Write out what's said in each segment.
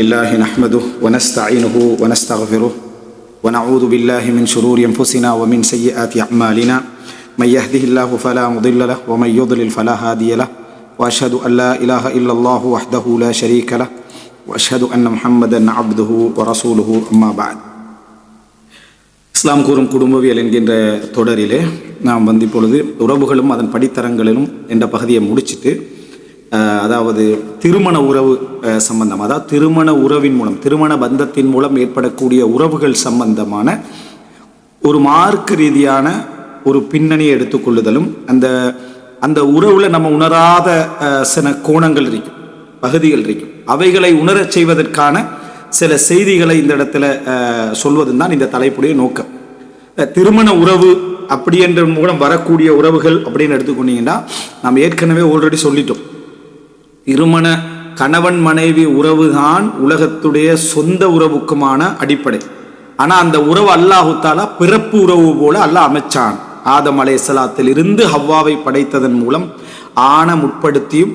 الله نحمده ونستعينه ونستغفره ونعوذ بالله من شرور أنفسنا ومن سيئات أعمالنا من يهده الله فلا مضل له ومن يضلل فلا هادي له وأشهد أن لا إله إلا الله وحده لا شريك له وأشهد أن محمدا عبده ورسوله أما بعد. இஸ்லாம் கூறும் குடும்பவியல் என்கின்ற தொடரிலே நாம் இப்பொழுது உறவுகளும் அதன் படித்தரங்களிலும் என்ற பகுதியை முடிச்சுட்டு, அதாவது திருமண உறவு சம்பந்தம், அதாவது திருமண உறவின் மூலம், திருமண பந்தத்தின் மூலம் ஏற்படக்கூடிய உறவுகள் சம்பந்தமான ஒரு மார்க்க ரீதியான ஒரு பின்னணியை எடுத்துக்கொள்ளுதலும், அந்த உறவுல நம்ம உணராத சில கோணங்கள் இருக்கும், பகுதிகள் இருக்கும், அவைகளை உணரச் செய்வதற்கான சில செய்திகளை இந்த இடத்துல சொல்வதும் தான் இந்த தலைப்புடைய நோக்கம். திருமண உறவு அப்படி என்ற மூலம் வரக்கூடிய உறவுகள் அப்படின்னு எடுத்துக்கொண்டீங்கன்னா, நாம் ஏற்கனவே ஆல்ரெடி சொல்லிட்டோம், திருமண கணவன் மனைவி உறவு தான் உலகத்துடைய சொந்த உறவுக்குமான அடிப்படை. ஆனால் அந்த உறவு அல்லாஹு தஆலா பிறப்பு உறவு போல அல்லாஹ் அமைச்சான். ஆதம் அலைஹிஸ்ஸலாத்தில் இருந்து ஹவ்வாவை படைத்ததன் மூலம் ஆணை முற்படுத்தியும்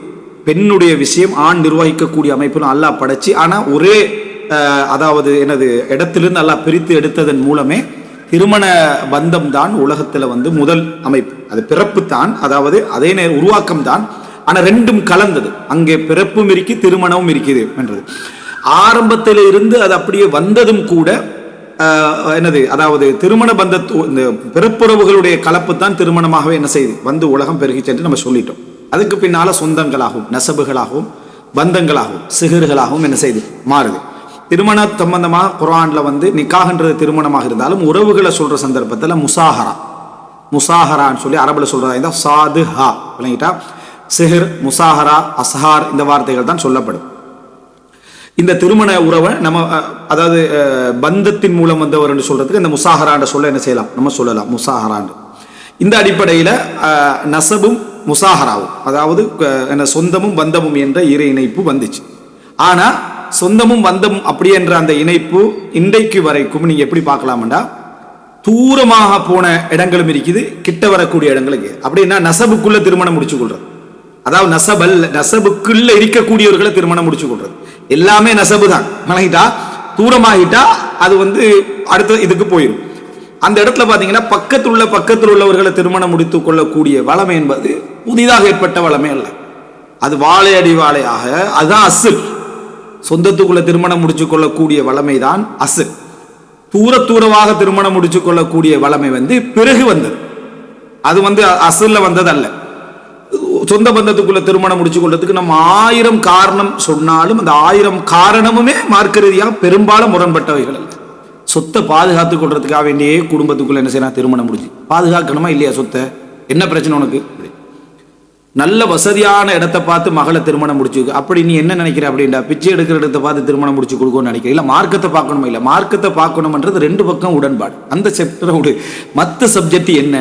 பெண்ணுடைய விஷயம் ஆண் நிர்வகிக்கக்கூடிய அமைப்பிலும் அல்லாஹ் படைச்சி, ஆனால் ஒரே அதாவது இடத்திலிருந்து அல்லாஹ் பிரித்து எடுத்ததன் மூலமே திருமண பந்தம் தான் உலகத்தில் முதல் அமைப்பு. அது பிறப்பு தான், அதாவது அதே நேரம் உருவாக்கம் தான், ஆனால் ரெண்டும் கலந்தது. அங்கே பிறப்பும் இருக்கு, திருமணமும் இருக்குது என்றது. ஆரம்பத்தில் இருந்து அது அப்படியே வந்ததும் கூட அதாவது திருமண இந்த பிறப்புறவுகளுடைய கலப்பு தான் திருமணமாகவே என்ன செய்து உலகம் பெருகிச்சு என்று நம்ம சொல்லிட்டோம். அதுக்கு பின்னால சொந்தங்களாகவும் நசபுகளாகவும் பந்தங்களாகவும் சிகர்களாகவும் என்ன செய்து மாறுது. திருமண சம்பந்தமாக குர்ஆன்ல நிக்காஹ்ன்றது திருமணமாக இருந்தாலும் உறவுகளை சொல்ற சந்தர்ப்பத்தில் முசாஹரான்னு சொல்லி அரபுல சொல்றதா இருந்தால் சாது ஹா விளங்கிட்டா, சிஹர், முசாஹரா, அஸ்ஹார் இந்த வார்த்தைகள் தான் சொல்லப்படும். இந்த திருமண உறவை நம்ம அதாவது பந்தத்தின் மூலம் வந்தவர் என்று சொல்றதுக்கு இந்த முசாஹரான்ற சொல்ல என்ன செய்யலாம், நம்ம சொல்லலாம் முசாஹரான்னு. இந்த அடிப்படையில் நசபும் முசாஹராவும், அதாவது என்ன சொந்தமும் பந்தமும் என்ற இறை இணைப்பு வந்துச்சு. ஆனா சொந்தமும் பந்தமும் அப்படி என்ற அந்த இணைப்பு இன்றைக்கு வரைக்கும் நீங்க எப்படி பார்க்கலாம்டா, தூரமாக போன இடங்களும் இருக்குது, கிட்ட வரக்கூடிய இடங்களுக்கு. அப்படின்னா நசபுக்குள்ள திருமணம் முடிச்சு கொள்றது, அதாவது நசபுக்குள்ள இருக்கக்கூடியவர்களை திருமணம் முடிச்சு கொள்றது, எல்லாமே நசபு தான். மலகிட்டா தூரமாகிட்டா அது அடுத்த இதுக்கு போயிடும். அந்த இடத்துல பாத்தீங்கன்னா பக்கத்தில் உள்ளவர்களை திருமணம் முடித்து கொள்ளக்கூடிய வளமை என்பது புதிதாக ஏற்பட்ட வளமை அல்ல, அது வாழையடி வாழையாக அதுதான் அசில். சொந்தத்துக்குள்ள திருமணம் முடிச்சு கொள்ளக்கூடிய வளமை தான் அசில். தூரமாக திருமணம் முடிச்சு கொள்ளக்கூடிய வளமை பிறகு வந்தது, அது அசில்ல வந்தது அல்ல. சொந்த பந்தத்துக்குள்ள திருமணம் முடிச்சு கொள்றதுக்கு நம்ம 1000 காரணம் சொன்னாலும் அந்த 1000 காரணமுமே மார்க்க ரீதியாக பெரும்பாலும் முரண்பட்டவைகள் அல்ல. சொத்தை பாதுகாத்துக் கொள்றதுக்காக வேண்டியே குடும்பத்துக்குள்ள என்ன செய்யலாம், திருமணம் முடிச்சு பாதுகாக்கணுமா இல்லையா? சொத்தை என்ன பிரச்சனை உனக்கு? நல்ல வசதியான இடத்தை பார்த்து மகளை திருமணம் முடிச்சு, அப்படி நீ என்ன நினைக்கிற அப்படின்னா, பிச்சை எடுக்கிற இடத்தை பார்த்து திருமணம் முடிச்சு கொடுக்கணும்னு நினைக்கிறேன். இல்லை மார்க்கத்தை பார்க்கணுமா? இல்லை மார்க்கத்தை பார்க்கணும்ன்றது 2 பக்கம் உடன்பாடு. அந்த செப்டரோடு மற்ற சப்ஜெக்ட் என்ன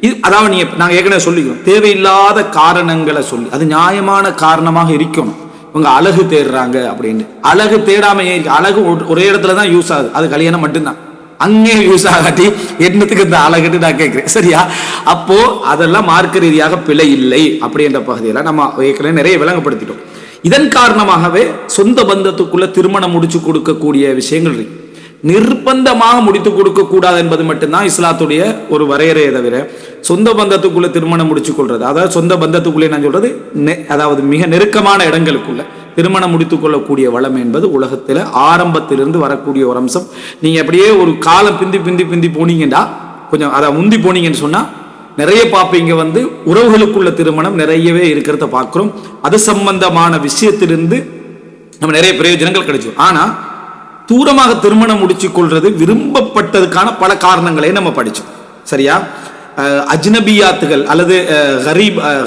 இது, அதாவது நாங்கள் ஏற்கனவே சொல்லிக்கிறோம், தேவையில்லாத காரணங்களை சொல்லி அது நியாயமான காரணமாக இருக்கணும். இவங்க அழகு தேடுறாங்க அப்படின்னு, அழகு தேடாம அழகு ஒரே இடத்துல தான் யூஸ் ஆகுது, அது கல்யாணம் மட்டும்தான். அங்கே யூஸ் ஆகாட்டி என்னத்துக்கு இந்த அழகுன்னு நான் கேட்கிறேன், சரியா? அப்போ அதெல்லாம் மார்க்க ரீதியாக பிழை இல்லை அப்படின்ற பகுதியெல்லாம் நம்ம ஏற்கனவே நிறைய விளங்கப்படுத்திட்டோம். இதன் காரணமாகவே சொந்த பந்தத்துக்குள்ள திருமணம் முடிச்சு கொடுக்கக்கூடிய விஷயங்கள் இருக்கு. நிர்பந்தமாக முடித்து கொடுக்க கூடாது என்பது மட்டும்தான் இஸ்லாத்துடைய ஒரு வரையறையை தவிர, சொந்த பந்தத்துக்குள்ள திருமணம் முடிச்சு கொள்றது, அதாவது சொந்த பந்தத்துக்குள்ளே நான் சொல்றது, அதாவது மிக நெருக்கமான இடங்களுக்குள்ள திருமணம் முடித்துக் கொள்ளக்கூடிய வளம் என்பது உலகத்தில் ஆரம்பத்திலிருந்து வரக்கூடிய ஒரு அம்சம். நீங்க அப்படியே ஒரு காலம் பிந்தி போனீங்கன்னா, கொஞ்சம் அதை முந்தி போனீங்கன்னு சொன்னா நிறைய பார்ப்பீங்க, உறவுகளுக்குள்ள திருமணம் நிறையவே இருக்கிறத பார்க்கிறோம். அது சம்பந்தமான விஷயத்திலிருந்து நம்ம நிறைய பிரயோஜனங்கள் கிடைச்சோம். ஆனா தூரமாக திருமணம் முடிச்சு கொள்றது விரும்பப்பட்டதுக்கான பல காரணங்களை நம்ம படிச்சோம், சரியா? அஜ்னபியாத்துகள் அல்லது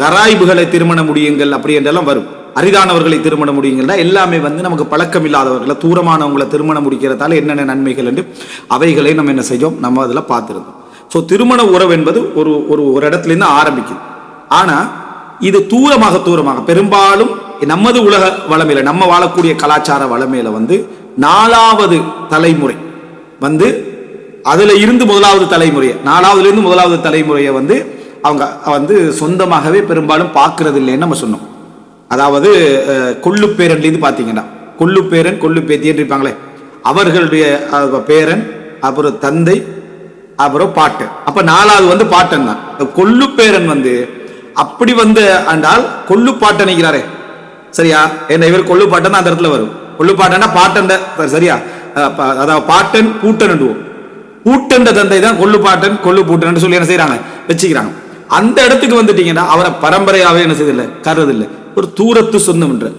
கராய்புகளை திருமணம் முடியுங்கள் அப்படி என்றெல்லாம் வரும். அரிதானவர்களை திருமணம் முடியுங்கன்னா எல்லாமே நமக்கு பழக்கம் இல்லாதவர்களை, தூரமானவங்களை திருமணம் முடிக்கிறதால என்னென்ன நன்மைகள் என்று அவைகளை நம்ம என்ன செய்வோம், நம்ம அதில் பார்த்துருந்தோம். ஸோ திருமண உறவு என்பது ஒரு இடத்துலேருந்து ஆரம்பிக்குது. ஆனால் இது தூரமாக பெரும்பாலும் நமது உலக வளமையில, நம்ம வாழக்கூடிய கலாச்சார வளமையில 4வது தலைமுறை அதுல இருந்து முதலாவது தலைமுறையை, 4வதுல இருந்து முதலாவது தலைமுறையை அவங்க சொந்தமாகவே பெரும்பாலும் பார்க்கறது இல்லைன்னு நம்ம சொன்னோம். அதாவது கொள்ளு பேரன்லேருந்து பார்த்தீங்கன்னா கொள்ளு பேரன் கொள்ளு பேத்தின்னு இருப்பாங்களே, அவர்களுடைய பேரன், அப்புறம் தந்தை, அப்புறம் பாட்டன். அப்ப 4வது வந்து பாட்டன் தான். கொள்ளு பேரன் வந்து அப்படி வந்து ஆண்டால் கொள்ளு பாட்டன் நிற்கிறாரே, சரியா? என்ன இவர் கொள்ளு பாட்டன் அந்த இடத்துல வரும். கொள்ளு பாட்டன்னா பாட்டன், சரியா? அதாவது பாட்டன் பூட்டன், பூட்டன் தந்தை தான் கொள்ளு பாட்டன் கொள்ளு பூட்டன் சொல்லி என்ன செய்யறாங்க, வச்சுக்கிறாங்க. அந்த இடத்துக்கு வந்துட்டீங்கன்னா அவரை பரம்பரையாவே என்ன செய்யதில்லை, கருதில்லை, ஒரு தூரத்து சொந்தம் என்று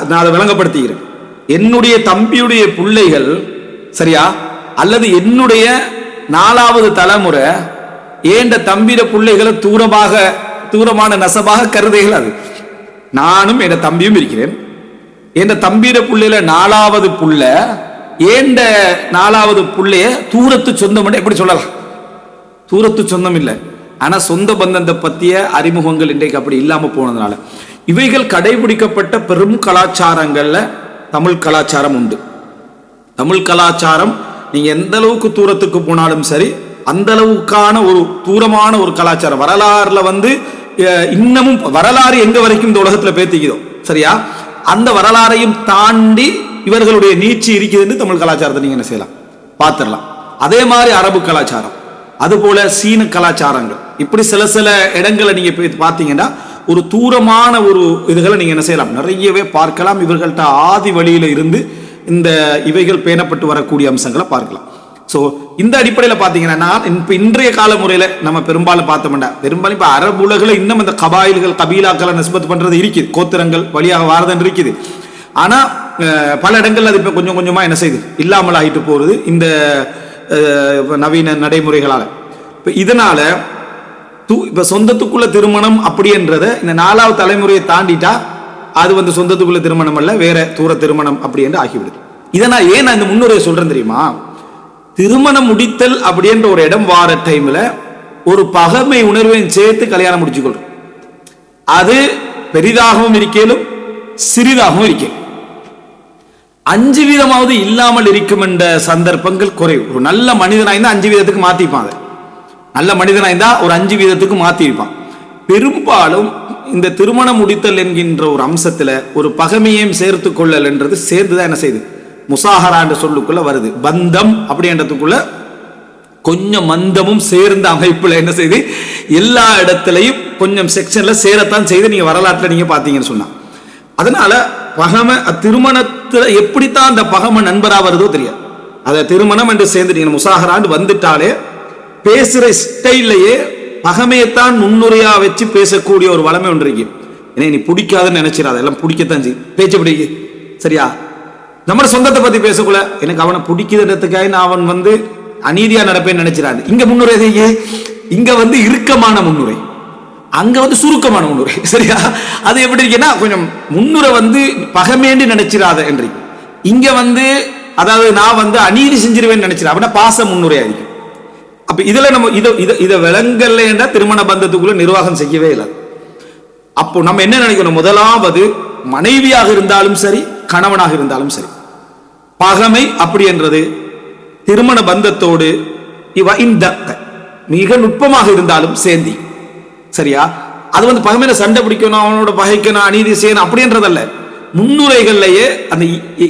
நான் அதை விளங்கப்படுத்துகிறேன். என்னுடைய தம்பியுடைய பிள்ளைகள், சரியா, அல்லது என்னுடைய 4வது தலைமுறை ஏண்ட தம்பிட பிள்ளைகளை தூரமான நசபாக கருதைகள். அது நானும் என் தம்பியும் இருக்கிறேன். என் தம்பிட பிள்ளையில 4வது புள்ள ஏண்ட 4வது புள்ளைய தூரத்து சொந்தம் எப்படி சொல்லலாம்? தூரத்து சொந்தம் இல்லை. ஆனா சொந்த பந்தத்தை பத்திய அறிமுகங்கள் இன்றைக்கு அப்படி இல்லாம போனதுனால இவைகள் கடைபிடிக்கப்பட்ட பெரும் கலாச்சாரங்கள்ல தமிழ் கலாச்சாரம் உண்டு. தமிழ் கலாச்சாரம் நீங்க எந்த அளவுக்கு தூரத்துக்கு போனாலும் சரி, அந்த அளவுக்கான ஒரு தூரமான ஒரு கலாச்சாரம். வரலாறுல வந்து இன்னமும் வரலாறு எங்க வரைக்கும் இந்த உலகத்துல பேத்திக்குதோ, சரியா, அந்த வரலாறையும் தாண்டி இவர்களுடைய நீட்சி இருக்குதுன்னு தமிழ் கலாச்சாரத்தை நீங்க என்ன செய்யலாம், பார்த்துடலாம். அதே மாதிரி அரபு கலாச்சாரம், அதுபோல சீன கலாச்சாரங்கள், இப்படி சில இடங்களை நீங்க பார்த்தீங்கன்னா ஒரு தூரமான ஒரு இதுகளை நீங்க என்ன செய்யலாம், நிறையவே பார்க்கலாம். இவர்கள்ட்ட ஆதி வழியில இருந்து இந்த இவைகள் பேணப்பட்டு வரக்கூடிய அம்சங்களை பார்க்கலாம். ஸோ இந்த அடிப்படையில் பார்த்தீங்கன்னா நான் இப்போ இன்றைய கால முறையில் நம்ம பெரும்பாலும் பார்த்தோம்னா, பெரும்பாலும் இப்போ அரபு உலகில் இன்னும் இந்த கபாயில்கள் கபீலாக்களை நிஸ்பத் பண்ணுறது இருக்குது, கோத்திரங்கள் வழியாக வாரதன் இருக்குது. ஆனால் பல இடங்கள்ல அது இப்போ கொஞ்சம் கொஞ்சமாக என்ன செய்யுது, இல்லாமல் ஆகிட்டு போகிறது இந்த நவீன நடைமுறைகளால். இப்போ இதனால இப்போ சொந்தத்துக்குள்ள திருமணம் அப்படின்றத இந்த 4வது தலைமுறையை தாண்டிட்டா அது வந்து சொந்தத்துக்குள்ள திருமணம் அல்ல, வேற தூர திருமணம் அப்படி என்று ஆகிவிடுது. இதை நான் ஏன் நான் இந்த முன்னுரையை சொல்றேன் தெரியுமா? திருமணம் முடித்தல் அப்படின்ற ஒரு இடம் வார டைம்ல ஒரு பகைமை உணர்வையும் சேர்த்து கல்யாணம் முடிச்சுக்கொள்றோம். அது பெரிதாகவும் இருக்கலும் சிறிதாகவும் இருக்கலும். 5% இல்லாமல் இருக்கும் என்ற சந்தர்ப்பங்கள் குறைவு. ஒரு நல்ல மனிதனாயிருந்தா 5% மாத்திப்பாங்க. நல்ல மனிதனாயிருந்தா ஒரு 5% மாத்திருப்பான். பெரும்பாலும் இந்த திருமணம் முடித்தல் என்கின்ற ஒரு அம்சத்துல ஒரு பகைமையையும் சேர்த்து கொள்ளல் என்றது சேர்ந்துதான் என்ன செய்யுது, முசாஹரா என்ற சொல்லுக்குள்ள வருது. பந்தம் அப்படின்றதுக்குள்ள கொஞ்சம் மந்தமும் சேர்ந்த அமைப்புல என்ன செய்து எல்லா இடத்துலையும் கொஞ்சம் செக்ஷன்ல சேரத்தான் செய்து நீங்க வரலாற்றுல நீங்க பாத்தீங்கன்னு சொன்னா. அதனால பகமை திருமணத்துல எப்படித்தான் அந்த பகமை நண்பரா வருதோ தெரியாது. அதை திருமணம் என்று சேர்ந்து நீங்க முசாஹரான்னு வந்துட்டாலே பேசுற ஸ்டைல்லையே பகமையத்தான் முன்னுரையா வச்சு பேசக்கூடிய ஒரு வளமை ஒன்று இருக்கு. ஏன்னா நீ பிடிக்காதுன்னு நினைச்சிடாத, எல்லாம் பிடிக்கத்தான் செய்யும், பேச்சு பிடிக்கு, சரியா? நம்ம சொந்தத்தை பத்தி பேசக்குள்ள எனக்கு அவனை பிடிக்குதுன்றதுக்காக நான் அவன் வந்து அநீதியா நடப்பேன்னு நினைச்சிடாது. இங்க முன்னுரை இங்க வந்து இறுக்கமான முன்னுரை, அங்க வந்து சுருக்கமான முன்னுரை, சரியா? அது எப்படி இருக்குன்னா கொஞ்சம் முன்னுரை வந்து பகமேண்டு நினைச்சிடாத என்று, இங்க வந்து அதாவது நான் வந்து அநீதி செஞ்சிருவேன்னு நினைச்சிடா அப்படின்னா பாச முன்னுரையா இருக்கு. அப்ப இதுல நம்ம இதை விளங்கல என்ற திருமண பந்தத்துக்குள்ள நிர்வாகம் செய்யவே இல்லை. அப்போ நம்ம என்ன நினைக்கணும், முதலாவது மனைவியாக இருந்தாலும் சரி கணவனாக இருந்தாலும் சரி, பகமை அப்படி என்றது திருமண பந்தத்தோடு இவ இந்த மிக நுட்பமாக இருந்தாலும் சேர்ந்தி, சரியா? அது வந்து பகமையில சண்டை பிடிக்கணும், அவனோட பகைக்கணும், அநீதி செய்யணும் அப்படின்றதல்ல. முன்னுரைகள்லயே அந்த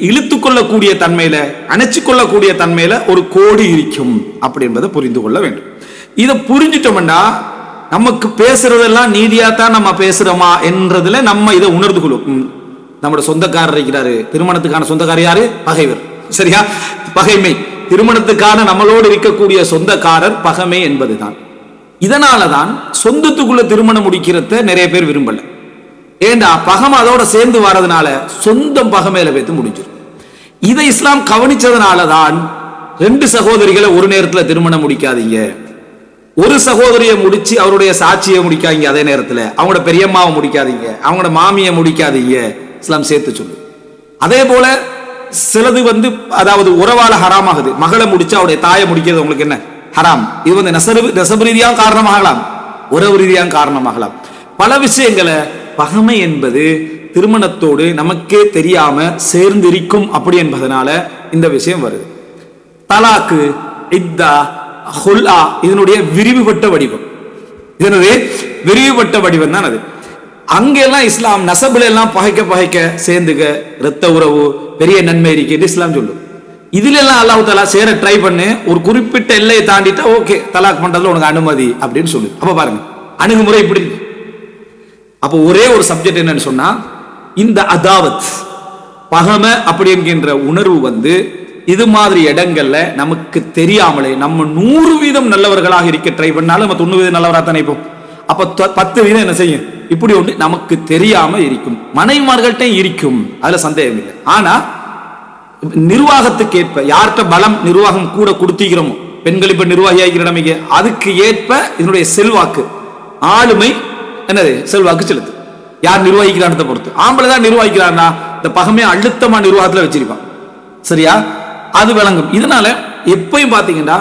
இழுத்து கொள்ளக்கூடிய தன்மையில அணைச்சு கொள்ளக்கூடிய தன்மையில ஒரு கோடி இருக்கும் அப்படி என்பதை புரிந்து கொள்ள வேண்டும். இதை புரிஞ்சிட்டோம்னா நமக்கு பேசுறதெல்லாம் நீதியாத்தான் நம்ம பேசுறோமா என்றதுல நம்ம இதை உணர்ந்து கொள்ளும். நம்மளோட சொந்தக்காரர் இருக்கிறாரு, திருமணத்துக்கான சொந்தக்காரர் யாரு, பகைவர், சரியா? பகைமை திருமணத்துக்கான நம்மளோடு இருக்கக்கூடிய சொந்தக்காரர் பகைமை என்பதுதான். இதனாலதான் சொந்தத்துக்குள்ள திருமணம் முடிக்கிறத நிறைய பேர் விரும்பல. ஏண்டா பகமை அதோட சேர்ந்து வர்றதுனால சொந்தம் பகமையில வைத்து முடிஞ்சிடும். இதை இஸ்லாம் கவனிச்சதுனாலதான் 2 சகோதரிகளை ஒரு நேரத்துல திருமணம் முடிக்காதீங்க, ஒரு சகோதரியை முடிச்சு அவருடைய சாட்சியை முடிக்காதீங்க, அதே நேரத்துல அவங்களோட பெரியம்மாவை முடிக்காதீங்க, அவங்களோட மாமியை முடிக்காதீங்க, இஸ்லாம் சேர்த்து சொல்லு. அதே போல சிலது வந்து அதாவது உறவால ஹராம் ஆகுது. மகளை முடிச்சு அவருடைய தாயை முடிக்கிறது உங்களுக்கு என்ன ஹராம். இது வந்து நெசபு ரீதியாக காரணமாகலாம், உறவு ரீதியாக காரணமாகலாம். பல விஷயங்களை பகமை என்பது திருமணத்தோடு நமக்கே தெரியாம சேர்ந்திருக்கும் அப்படி என்பதனால இந்த விஷயம் வருது. தலாக்கு, இத்தா, ஹுல்லா இதனுடைய விரிவுபட்ட வடிவம், இதனுடைய விரிவுபட்ட வடிவம் தான் அது. அங்கெல்லாம் இஸ்லாம் நசபுல எல்லாம் பகைக்க சேர்ந்துக்க இரத்த உறவு பெரிய நன்மை இருக்கு இஸ்லாம் சொல்லும். இதுல எல்லாம் அல்லாஹ் தஆலா சேர ட்ரை பண்ணு, ஒரு குறிப்பிட்ட எல்லையை தாண்டிட்டா ஓகே தலாக் பண்றதுல உனக்கு அனுமதி அப்படின்னு சொல்லு. அப்ப பாருங்க அணுகுமுறை இப்படி. அப்போ ஒரே ஒரு சப்ஜெக்ட் என்னன்னு சொன்னா, இந்த அதாவத் பகமை அப்படி என்கின்ற உணர்வு வந்து இது மாதிரி இடங்கள்ல நமக்கு தெரியாமலே நம்ம 100% நல்லவர்களாக இருக்க ட்ரை பண்ணாலும் நம்ம 90% நல்லவராக தானே இப்போ. அப்ப 10% என்ன செய்யும், இப்படி ஒன்று நமக்கு தெரியாம இருக்கும். மனைவிமார்கள்ட்ட இருக்கும், அதுல சந்தேகம் இல்லை. ஆனா நிர்வாகத்துக்கு ஏற்ப யார்கிட்ட பலம் நிர்வாகம் கூட கொடுத்திக்கிறோமோ, பெண்கள் இப்ப நிர்வாகி ஆகிற நிலைமைக்கு அதுக்கு ஏற்ப இதனுடைய செல்வாக்கு ஆளுமை என்னது செல்வாக்கு செலுத்து. யார் நிர்வகிக்கிறான் பொறுத்து. ஆம்பளை தான் நிர்வகிக்கிறான்னா இந்த பகமே அழுத்தமா நிர்வாகத்துல வச்சிருப்பான். சரியா, அது விளங்கும். இதனால எப்பயும் பாத்தீங்கன்னா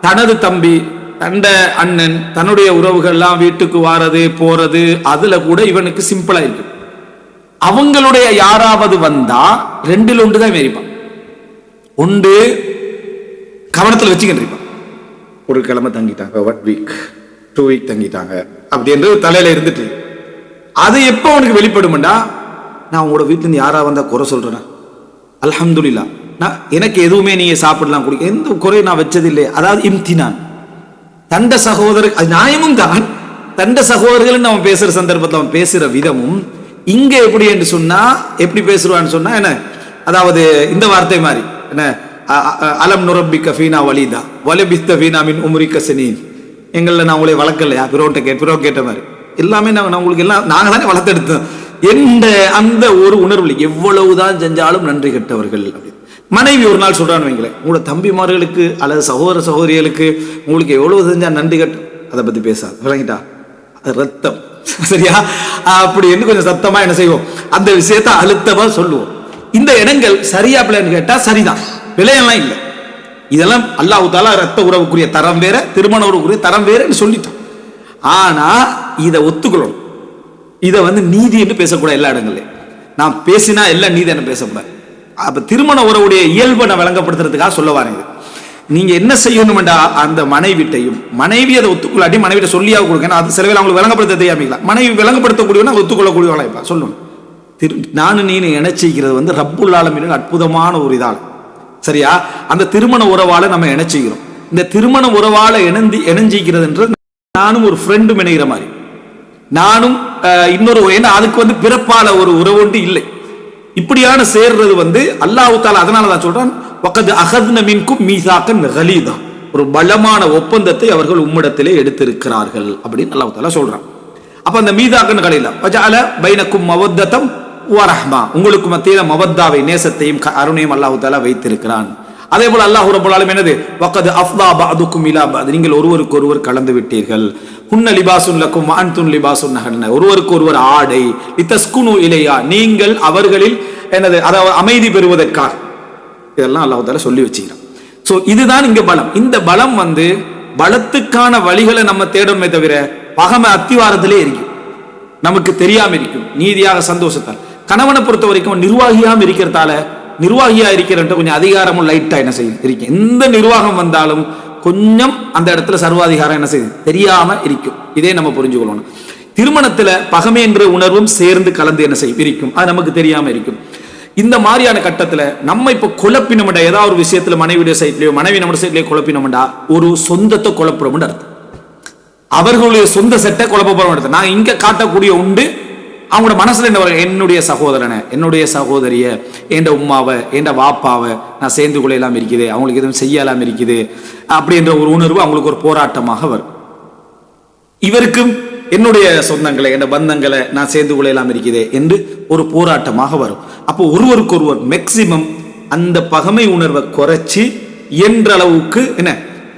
தனது தம்பி தண்ட அண்ணன் தன்னுடைய உறவுகள்லாம் வீட்டுக்கு வாரது போறது அதுல கூட இவனுக்கு சிம்பிளா இருக்கு. அவங்களுடைய யாராவது வந்தா 2ல் 1 தான் மேரிப்பான். ஒன்று கவனத்தில் வச்சுக்கிட்டு இருப்பான். ஒரு கிழமை தங்கிட்டாங்க, 1 வீக் 2 வீக் தங்கிட்டாங்க அப்படின்றது தலையில இருந்துட்டு அது எப்போ அவனுக்கு வெளிப்படும்டா, நான் உங்களோட வீட்டுல இருந்து யாரா வந்தா குறை சொல்றேன், அல்ஹம்துலில்லாஹ் நான் எனக்கு எதுவுமே நீங்க சாப்பிடலாம் குடிக்க எந்த குறையும் நான் வச்சதில்லை. அதாவது இம்தினான் தண்ட சகோதரர், அது நியாயமும் தான். தண்ட சகோதரர்கள் அவன் பேசுற சந்தர்ப்பத்தில் அவன் பேசுற விதமும் இங்க எப்படி என்று சொன்னா எப்படி பேசுவான்னு சொன்னா என்ன, அதாவது இந்த வார்த்தை மாதிரி என்ன, அலம் நுரப்பிக்க ஃபீனா வலிதா வலிபிஸ்த ஃபீனா மின் உம்ரிக்க சனீன், எங்களில் நான் உங்களை வளர்க்கலையா, பிறோ கேட்ட மாதிரி எல்லாமே நான் உங்களுக்கு எல்லாம் நாங்கள் தானே வளர்த்தெடுத்தோம் என்ற அந்த ஒரு உணர்வு. எவ்வளவுதான் செஞ்சாலும் நன்றி கெட்டவர்கள் அப்படி. மனைவி ஒரு நாள் சொல்றான்னு வைங்களேன், உங்களோட தம்பிமார்களுக்கு அல்லது சகோதர சகோதரிகளுக்கு உங்களுக்கு எவ்வளவு செஞ்சா நன்றி கட்ட, அதை பத்தி பேசாது, விளங்கிட்டா, அது ரத்தம். சரியா, அப்படி என்று கொஞ்சம் சத்தமா என்ன செய்வோம், அந்த விஷயத்தை அழுத்தமா சொல்லுவோம். இந்த இடங்கள் சரியா பிள்ளைன்னு கேட்டா சரிதான், பிள்ளையெல்லாம் இல்லை. இதெல்லாம் அல்லாஹ் தஆலா ரத்த உறவுக்குரிய தரம் வேற, திருமண உறவுக்குரிய தரம் வேறன்னு சொல்லிட்டான். ஆனா இதை ஒத்துக்கணும். இதை வந்து நீதி என்று பேசக்கூடாது. எல்லா இடங்கள்லையும் நான் பேசினா எல்லாம் நீதி என்ன பேசக்கூடாது. அப்ப திருமண உறவுடைய இயல்பை நான் விளங்கப்படுத்துறதுக்காக சொல்ல வரேன். நீங்க என்ன செய்யணும்டா, அந்த மனைவிட்டையும் மனைவி அதை ஒத்துக்கொள்ளாட்டி மனைவிட்ட சொல்லியாக கொடுக்கணும். அது சில வேலை அவங்களுக்கு விளங்கப்படுத்த தெரியாமலாம். மனைவி விளங்கப்படுத்தக்கூடியவனா ஒத்துக்கொள்ளக்கூடியவளா இருப்பா சொல்லணும். நானும் நீ இணைச்சிக்கிறது வந்து ரப்புல் ஆலமீனின் அற்புதமான ஒரு இதால். சரியா, அந்த திருமண உறவால நம்ம இணைச்சிக்கிறோம். இந்த திருமண உறவால இணைஞ்சிக்கிறதுன்றது நானும் ஒரு ஃப்ரெண்டும் இணைகிற மாதிரி, நானும் இன்னொரு, ஏன்னா அதுக்கு வந்து பிறப்பால ஒரு உறவு ஒன்று இல்லை. இப்படியான சேர்றது வந்து அல்லாஹ் தஆலா அதனாலதான் சொல்றான், வகத் அகத்ன மின்கும் மீசாக்கன் கலீதா, ஒரு பலமான ஒப்பந்தத்தை அவர்கள் உம்மிடத்திலே எடுத்திருக்கிறார்கள் அப்படின்னு அல்லாஹ் தஆலா சொல்றான். அப்ப அந்த மீசாக்கன் கலீதா வஜஅல பைனக்கும் மவத்தம் வ ரஹ்மா, உங்களுக்கு மத்தியில மவத்தாவை நேசத்தையும் அருணையும் அல்லாஹ் தஆலா வைத்திருக்கிறான். அதே போல அல்லாஹ் ரப்பல் ஆலமீன் என்னது, வகத் அஃதா பஅதுக்கும் இலா பஅத், நீங்கள் ஒருவருக்கு ஒருவர் கலந்து விட்டீர்கள். ஹுன்ன லிபாசுன் லக்கும் வ அன்தும் லிபாசுன் லஹுன்ன, ஒருவருக்கு ஒருவர் ஆடை, லிதஸ்குனு இலையா, நீங்கள் அவர்களில் என்னது அதாவது அமைதி பெறுவதற்காக. இதெல்லாம் அல்லாஹ் தஆலா சொல்லி வச்சுக்கிறான். சோ இதுதான் இங்க பலம். இந்த பலம் வந்து பலத்துக்கான வழிகளை நம்ம தேடணுமே தவிர பகமை அத்திவாரத்திலே இருக்கும், நமக்கு தெரியாம இருக்கும். நீதியாக சந்தோஷத்தால் கணவனை பொறுத்த வரைக்கும் நிர்வாகியாம இருக்கிறதால, நிர்வாகியா இருக்கிற கொஞ்சம் அதிகாரமும் லைட்டா என்ன செய்யும் இருக்கு. எந்த நிர்வாகம் வந்தாலும் கொஞ்சம் அந்த இடத்துல சர்வாதிகாரம் என்ன செய்யும் தெரியாம இருக்கும். இதே நம்ம புரிஞ்சுக்கொள்ளணும். திருமணத்துல பகமை என்ற உணர்வும் சேர்ந்து கலந்து என்ன செய்யும் இருக்கும், அது நமக்கு தெரியாம இருக்கும். இந்த மாதிரியான கட்டத்துல நம்ம இப்ப குழப்பினோம்டா, ஏதாவது ஒரு விஷயத்துல மனைவியுடைய சைட்லயோ மனைவி நம்ம சைட்லயோ குழப்பினோம்டா, ஒரு சொந்தத்தை குழப்புறோம் அர்த்தம். அவர்களுடைய சொந்த செட்டை குழப்ப போறோம் அர்த்தம். நான் இங்க காட்டக்கூடிய உண்டு அவங்களோட மனசுல என்ன வரும், என்னுடைய சகோதரனை என்னுடைய சகோதரிய என் உம்மாவை என் வாப்பாவை நான் சேர்ந்து கொள்ளலாம் இருக்குது, அவங்களுக்கு எதுவும் செய்யலாம் இருக்குது அப்படின்ற ஒரு உணர்வு அவங்களுக்கு ஒரு போராட்டமாக வரும். இவருக்கும் என்னுடைய சொந்தங்களை என் பந்தங்களை நான் சேர்ந்து கொள்ளலாம் இருக்குது என்று ஒரு போராட்டமாக வரும். அப்போ ஒருவருக்கு ஒருவர் மேக்சிமம் அந்த பகமை உணர்வை குறைச்சி என்ற அளவுக்கு என்ன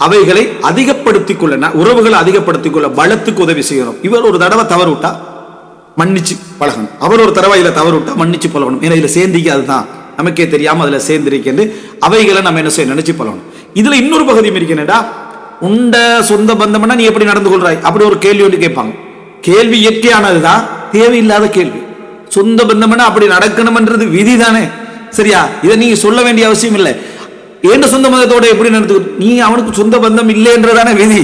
அவைகளை அதிகப்படுத்திக் கொள்ள, உறவுகளை அதிகப்படுத்திக் கொள்ள பலத்துக்கு உதவி செய்யணும். இவர் ஒரு தடவை தவறு விட்டா மன்னிச்சு பழகணும், அவர் ஒரு தடவை இதுல தவறு விட்டா மன்னிச்சு பழகணும். ஏன்னா இதுல சேர்ந்திக்க அதுதான் நமக்கே தெரியாம அதுல சேர்ந்திருக்கேன் அவைகளை நம்ம என்ன செய்ய நினைச்சு பழகணும். இதுல இன்னொரு பகுதியும் இருக்கேன்டா, உண்ட சொந்த பந்தம்னா நீ எப்படி நடந்து கொள்றாய் அப்படி ஒரு கேள்வி ஒன்று கேட்பாங்க. கேள்வி இயற்கையானதுதான், தேவையில்லாத கேள்வி. சொந்த பந்தம்னா அப்படி நடக்கணும்ன்றது விதி தானே. சரியா, இதை நீங்க சொல்ல வேண்டிய அவசியம் இல்லை. ஏண்ட சொந்த பந்தத்தோட எப்படி நடந்து, நீ அவனுக்கு சொந்த பந்தம் இல்லைன்றதானே விதி,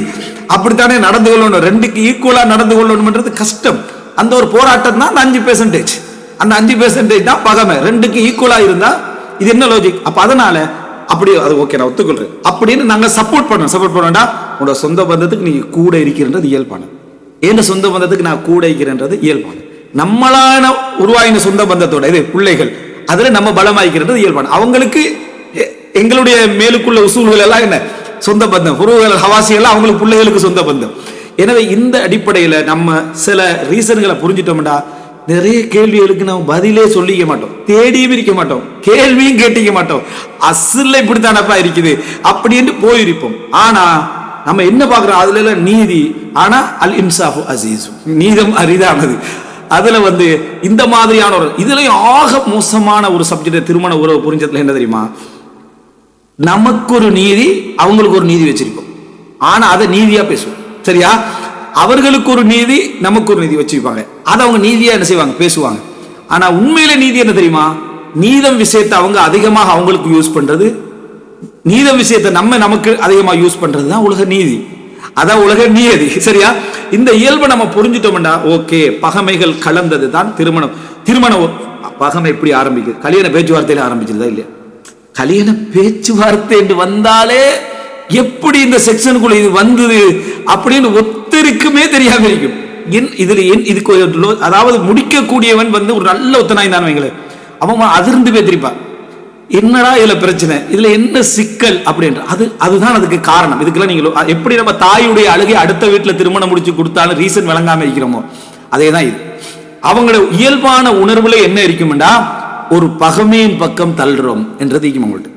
அப்படித்தானே நடந்து கொள்ளணும். ரெண்டுக்கு ஈக்குவலா நடந்து கொள்ளணும்ன்றது கஷ்டம். அந்த ஒரு போராட்டம் தான் அந்த 5%. அந்த 5% தான் பகமை. ரெண்டுக்கு ஈக்குவலா இருந்தா இது என்ன லாஜிக்? அப்ப அதனால அப்படி அது ஓகே, நான் ஒத்துக்கொள்றேன் அப்படின்னு நாங்க சப்போர்ட் பண்ணோம்டா உங்களோட சொந்த பந்தத்துக்கு நீங்க கூட இருக்கிறன்றது இயல்பான, ஏன் சொந்த பந்தத்துக்கு நான் கூட இருக்கிறன்றது இயல்பான, நம்மளான உருவாயின சொந்த பந்தத்தோட இது பிள்ளைகள் அதுல நம்ம பலமாய்க்கிறது இயல்பான. அவங்களுக்கு எங்களுடைய மேலுக்குள்ள உசூல்கள் எல்லாம் என்ன சொந்த பந்தம், புருவர்கள் ஹவாசிகள் அவங்களுக்கு பிள்ளைகளுக்கு சொந்த பந்தம். எனவே இந்த அடிப்படையில நம்ம சில ரீசன்களை புரிஞ்சிட்டோம்டா நிறைய கேள்விகளுக்கு நம்ம பதிலே சொல்லிக்க மாட்டோம், தேடியும் இருக்க மாட்டோம், கேள்வியும் கேட்டிக்க மாட்டோம். அசல்ல இப்படித்தானப்பா இருக்குது அப்படின்னு போயிருப்போம். ஆனா நம்ம என்ன பார்க்கிறோம், அதுல எல்லாம் நீதி. ஆனா அல் இன்சாஃபு அசீஸ், நீதம் அரிதானது. அதுல இந்த மாதிரியான ஒரு இதுலயும் ஆக மோசமான ஒரு சப்ஜெக்ட் திருமண உறவு புரிஞ்சதுல என்ன தெரியுமா, நமக்கு ஒரு நீதி அவங்களுக்கு ஒரு நீதி வச்சிருப்போம், ஆனா அதை நீதியா பேசுவோம். சரியா? அவர்களுக்கு ஒரு நீதி நமக்கு ஒரு நீதி வச்சிருப்பாங்க, அதை அவங்க நீதியா என்ன செய்வாங்க பேசுவாங்க. ஆனா உண்மையில நீதி என்ன தெரியுமா, நீதம் விஷயத்தை அவங்க அதிகமாக அவங்களுக்கு யூஸ் பண்றது, நீதம் விஷயத்தை நமக்கு அதிகமாக யூஸ் பண்றதுதான் உலக நீதி, அதான் உலக நீதி. சரியா? இந்த இயல்பை நம்ம புரிஞ்சுட்டோம்னா ஓகே, பகமைகள் கலந்தது தான் திருமணம். பகமை எப்படி ஆரம்பிக்குது? கல்யாண பேச்சுவார்த்தையில ஆரம்பிச்சிருதா இல்லையா? கல்யாண பேச்சுவார்த்தை என்று வந்தாலே எப்படி இந்த செக்ஷனுக்குள்ள இது வந்தது அப்படின்னு ஒத்தருக்குமே தெரியாம இருக்கும். இதுக்கு அதாவது முடிக்கக்கூடியவன் ஒரு நல்ல ஒத்தனாய் தான் வைங்களேன், அவன் அதிர்ந்து பேத்திருப்பான், என்னடா இதுல பிரச்சனை, இதுல என்ன சிக்கல் அப்படின்ற அதுதான் அதுக்கு காரணம். இதுக்கெல்லாம் நீங்க எப்படி நம்ம தாயுடைய அழுகை அடுத்த வீட்டுல திருமணம் முடிச்சு கொடுத்தாலும் ரீசன் விளங்காம இருக்கிறோமோ அதேதான் இது. அவங்களோட இயல்பான உணர்வுல என்ன இருக்கும்டா ஒரு பகமையின் பக்கம் தள்ளுறோம் என்றது அவங்கள்ட்ட.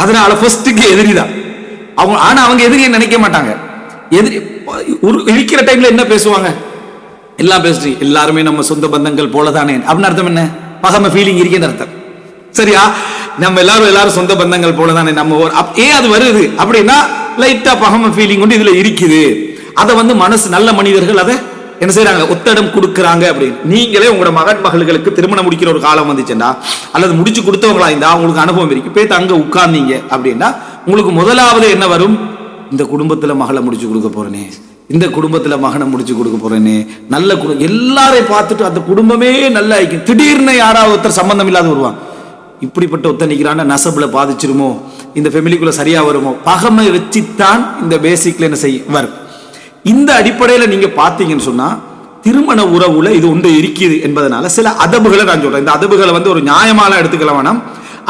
அதனால ஃபர்ஸ்டுக்கு எதிரிதான் அவங்க. ஆனா அவங்க எதிரியை நினைக்க மாட்டாங்க. எதிரி இருக்கிற டைம்ல என்ன பேசுவாங்க, எல்லாம் பேசுறீ எல்லாருமே நம்ம சொந்த பந்தங்கள் போலதானே அப்படின்னு அர்த்தம் என்ன, பகமை ஃபீலிங் இருக்கேன்னு அர்த்தம். சரியா? நம்ம எல்லாரும் சொந்த பந்தங்கள் போலதானே, நம்ம ஏன் அது வருது அப்படின்னா லைட்டா பகமை ஃபீலிங் கொண்டு இதுல இருக்குது. அதை மனசு நல்ல மனிதர்கள் அதை என்ன செய்யறாங்க, ஒத்தடம் கொடுக்கறாங்க. அப்படின்னு நீங்களே உங்களோட மகன் மகளுக்கு திருமணம் முடிக்கிற ஒரு காலம் வந்துச்சுன்னா, அல்லது முடிச்சு கொடுத்தவங்களா இருந்தா உங்களுக்கு அனுபவம் இருக்கு, போய் அங்க உட்கார்ந்தீங்க அப்படின்னா உங்களுக்கு முதலாவது என்ன வரும், இந்த குடும்பத்துல மகளை முடிச்சு கொடுக்க போறேனே, இந்த குடும்பத்துல மகனை முடிச்சு கொடுக்க போறேனே, நல்ல குடும்பம் எல்லாரையும் பார்த்துட்டு அந்த குடும்பமே நல்லா இருக்கும். திடீர்னு யாராவது ஒருத்தர் சம்பந்தம் இல்லாத வருவான், இப்படிப்பட்ட ஒத்த நிக்கிறான நசபுல பாதிச்சிருமோ, இந்த ஃபேமிலிக்குள்ள சரியா வருமோ, பகமை வச்சுத்தான் இந்த பேசிக்ல என்ன செய்ய வரும். இந்த அடிப்படையில் நீங்க பார்த்தீங்கன்னு சொன்னா திருமண உறவுல இது ஒன்று இருக்குது என்பதனால சில அதபுகளை நான் சொல்றேன். இந்த அதபுகளை ஒரு நியாயமான எடுத்துக்கலாம் வேணாம்,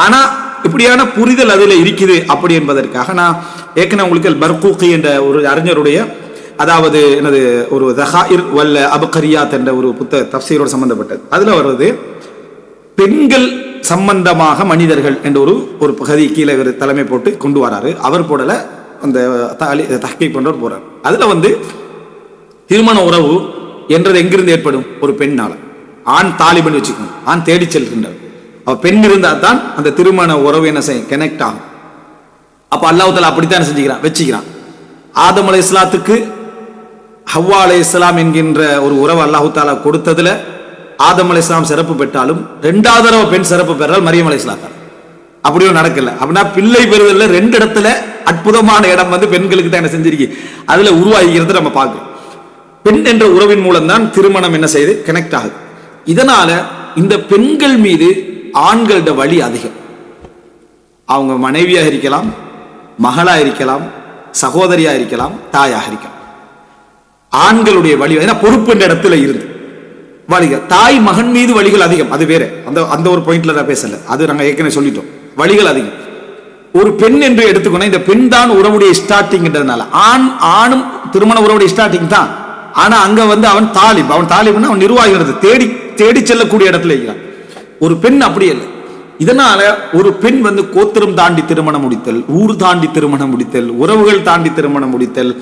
ஆனா இப்படியான புரிதல் அதுல இருக்குது அப்படி என்பதற்காக நான் ஏற்கனவே உங்களுக்கு பர்கூகி என்ற ஒரு அறிஞருடைய அதாவது எனது ஒரு தஹாயிர் வல்ல அபுகரியாத் என்ற ஒரு புத்தக தஃசீரோடு சம்பந்தப்பட்டது. அதுல வருவது பெண்கள் சம்பந்தமாக மனிதர்கள் என்ற ஒரு பகுதி கீழே ஒரு தலைமை போட்டு கொண்டு வராரு. அவர் போடல, அந்த தஹ்கீக் பண்றவர் போறார். அதுல திருமண உறவு என்றது எங்கிருந்து ஏற்படும், ஒரு பெண்ணால. ஆண் தாலிபன் வச்சுக்கணும், ஆண் தேடி செல்கின்றார். பெண் இருந்தா தான் அந்த திருமண உறவு என்ன செய்யும், கனெக்ட் ஆகும். அப்ப அல்லாஹ் தஆலா அப்படித்தான் செஞ்சுக்கிறான், வச்சுக்கிறான். ஆதம் அலைஹிஸ்ஸலாத்துக்கு ஹவ்வா அலைஹிஸ்ஸலாம் என்கின்ற ஒரு உறவு அல்லாஹ் தஆலா கொடுத்ததுல ஆதம் அலைஹிஸ்ஸலாம் சிறப்பு பெற்றாலும் ரெண்டாவது தடவை பெண் சிறப்பு பெற்றால் மரியம் அலைஹிஸ்ஸலாம். அப்படியும் நடக்கல. அப்படின்னா பிள்ளை பெறுதல்ல ரெண்டு இடத்துல அற்புதமான இடம் பெண்களுக்கு தான் என்ன செஞ்சிருக்கு, அதுல உருவாகிறது நம்ம பார்க்கிறோம். பெண் என்ற உறவின் மூலம் தான் திருமணம் என்ன செய்து கனெக்ட் ஆகுது. இதனால இந்த பெண்கள் மீது ஆண்களோட வலி அதிகம். அவங்க மனைவியாக இருக்கலாம், மகளா இருக்கலாம், சகோதரியா இருக்கலாம், தாயாக இருக்கலாம். ஆண்களுடைய வலி பொறுப்பு என்ற இடத்துல இருந்து வலிகள், தாய் மகன் மீது வலிகள் அதிகம். அது வேற, அந்த ஒரு பாயிண்ட்ல நான் பேசல, அது நாங்க ஏற்கனவே சொல்லிட்டோம். வலிகள் அதிகம். ஒரு பெண் என்று எடுத்துக்கணும், இந்த பெண் தான் உறவுடைய ஸ்டார்டிங்ன்றதுனால ஆணும் திருமண உறவுடைய ஸ்டார்டிங் தான். ஆனா அங்க அவன் தாலிப்னா அவன் நிர்வாகிகிறது தேடி தேடி செல்லக்கூடிய இடத்துல இருக்கிறான். ஒரு பெண் அப்படி இல்லை. இதனால ஒரு பெண் கோத்திரம் தாண்டி திருமணம் முடித்தல், ஊர் தாண்டி திருமணம் முடித்தல், உறவுகள் தாண்டி திருமணம் முடித்தல்,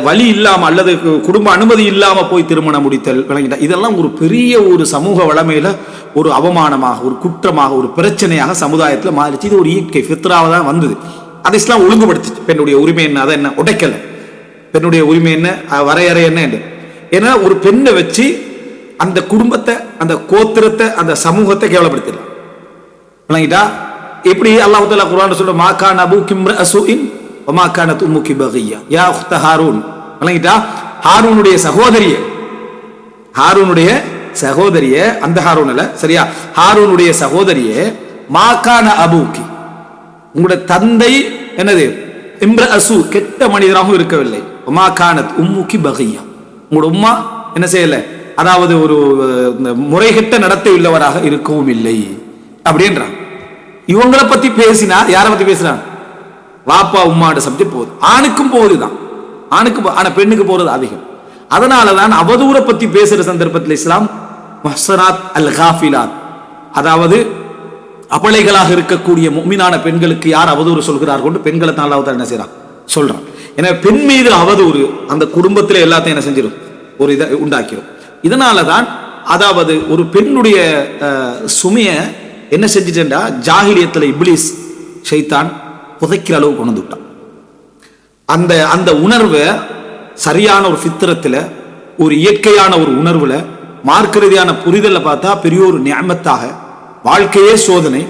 வழி இல்லாம அல்லது குடும்ப அனுமதி இல்லாம போய் திருமணம் முடித்தல், இதெல்லாம் ஒரு பெரிய ஒரு சமூக வளமையில ஒரு அவமானமாக, ஒரு குற்றமாக, ஒரு பிரச்சனையாக சமுதாயத்தில் மாறிச்சு. இது ஒரு இயற்கை ஃபித்ராவா தான் வந்தது. அதை இஸ்லாம் ஒழுங்குபடுத்திச்சு. பெண்ணுடைய உரிமை என்ன, அதை என்ன உடைக்கல. பெண்ணுடைய உரிமை என்ன, வரையறை என்ன என்று. ஏன்னா ஒரு பெண்ணை வச்சு அந்த குடும்பத்தை, அந்த கோத்திரத்தை, அந்த சமூகத்தை கேவலப்படுத்திடலாம். விளங்கிட்டா? எப்படி அல்லாஹ் தஆலா குர்ஆன்ல சொல்ற மாகான அபூகி இம்ரஅசுஇன் வமா கானத் உம்முகி பகியா யா உக்த ஹாரூன். விளங்கிட்டா? ஹாரூனுடைய சகோதரியே, ஹாரூனுடைய சகோதரிய, அந்த ஹாரூன் அல்ல சரியா, ஹாரூனுடைய சகோதரியே, மாகான அபூக்கி, உங்களுடைய தந்தை என்னது இம்ரஅசு, கெட்ட மனிதராகவும் இருக்கவில்லை. மாகானத் உம்முக்கி பகியா, உங்களோட உம்மா என்ன செய்யல, அதாவது ஒரு முறைகெட்ட நடத்தை உள்ளவராக இருக்கவும் இல்லை அப்படின்றான். இவங்களை பத்தி பேசினா யாரை பத்தி பேசுறான்? வாப்பா உம்மாட சப்ஜெக்ட் போகுது, ஆணுக்கும் போகுதுதான், ஆணுக்கு ஆனா பெண்ணுக்கு போறது அதிகம். அதனாலதான் அவதூற பத்தி பேசுற சந்தர்ப்பத்தில் இஸ்லாம் முஹ்ஸனாத் அல் காஃபிலாத், அதாவது அபலைகளாக இருக்கக்கூடிய முஃமினான பெண்களுக்கு யார் அவதூறு சொல்கிறார்கள் பெண்களை தான் அல்லாஹ் என்ன செய்யறான் சொல்றான். எனவே பெண் மீது அவதூறு அந்த குடும்பத்தில் எல்லாத்தையும் என்ன செஞ்சிடும், ஒரு இதை உண்டாக்கிடும். இதனாலதான் அதாவது ஒரு பெண்ணுடைய சுமைய என்ன செஞ்சுட்டா ஜாஹிலியத்துல இப்லீஸ் ஷைத்தான் புதைக்கிற அளவு கொண்டு விட்டான். அந்த அந்த உணர்வை சரியான ஒரு ஃபித்ரத்துல, ஒரு இயற்கையான ஒரு உணர்வுல, மார்க்க ரீதியான புரிதலை பார்த்தா பெரிய ஒரு நியமத்தாக, வாழ்க்கையே சோதனை,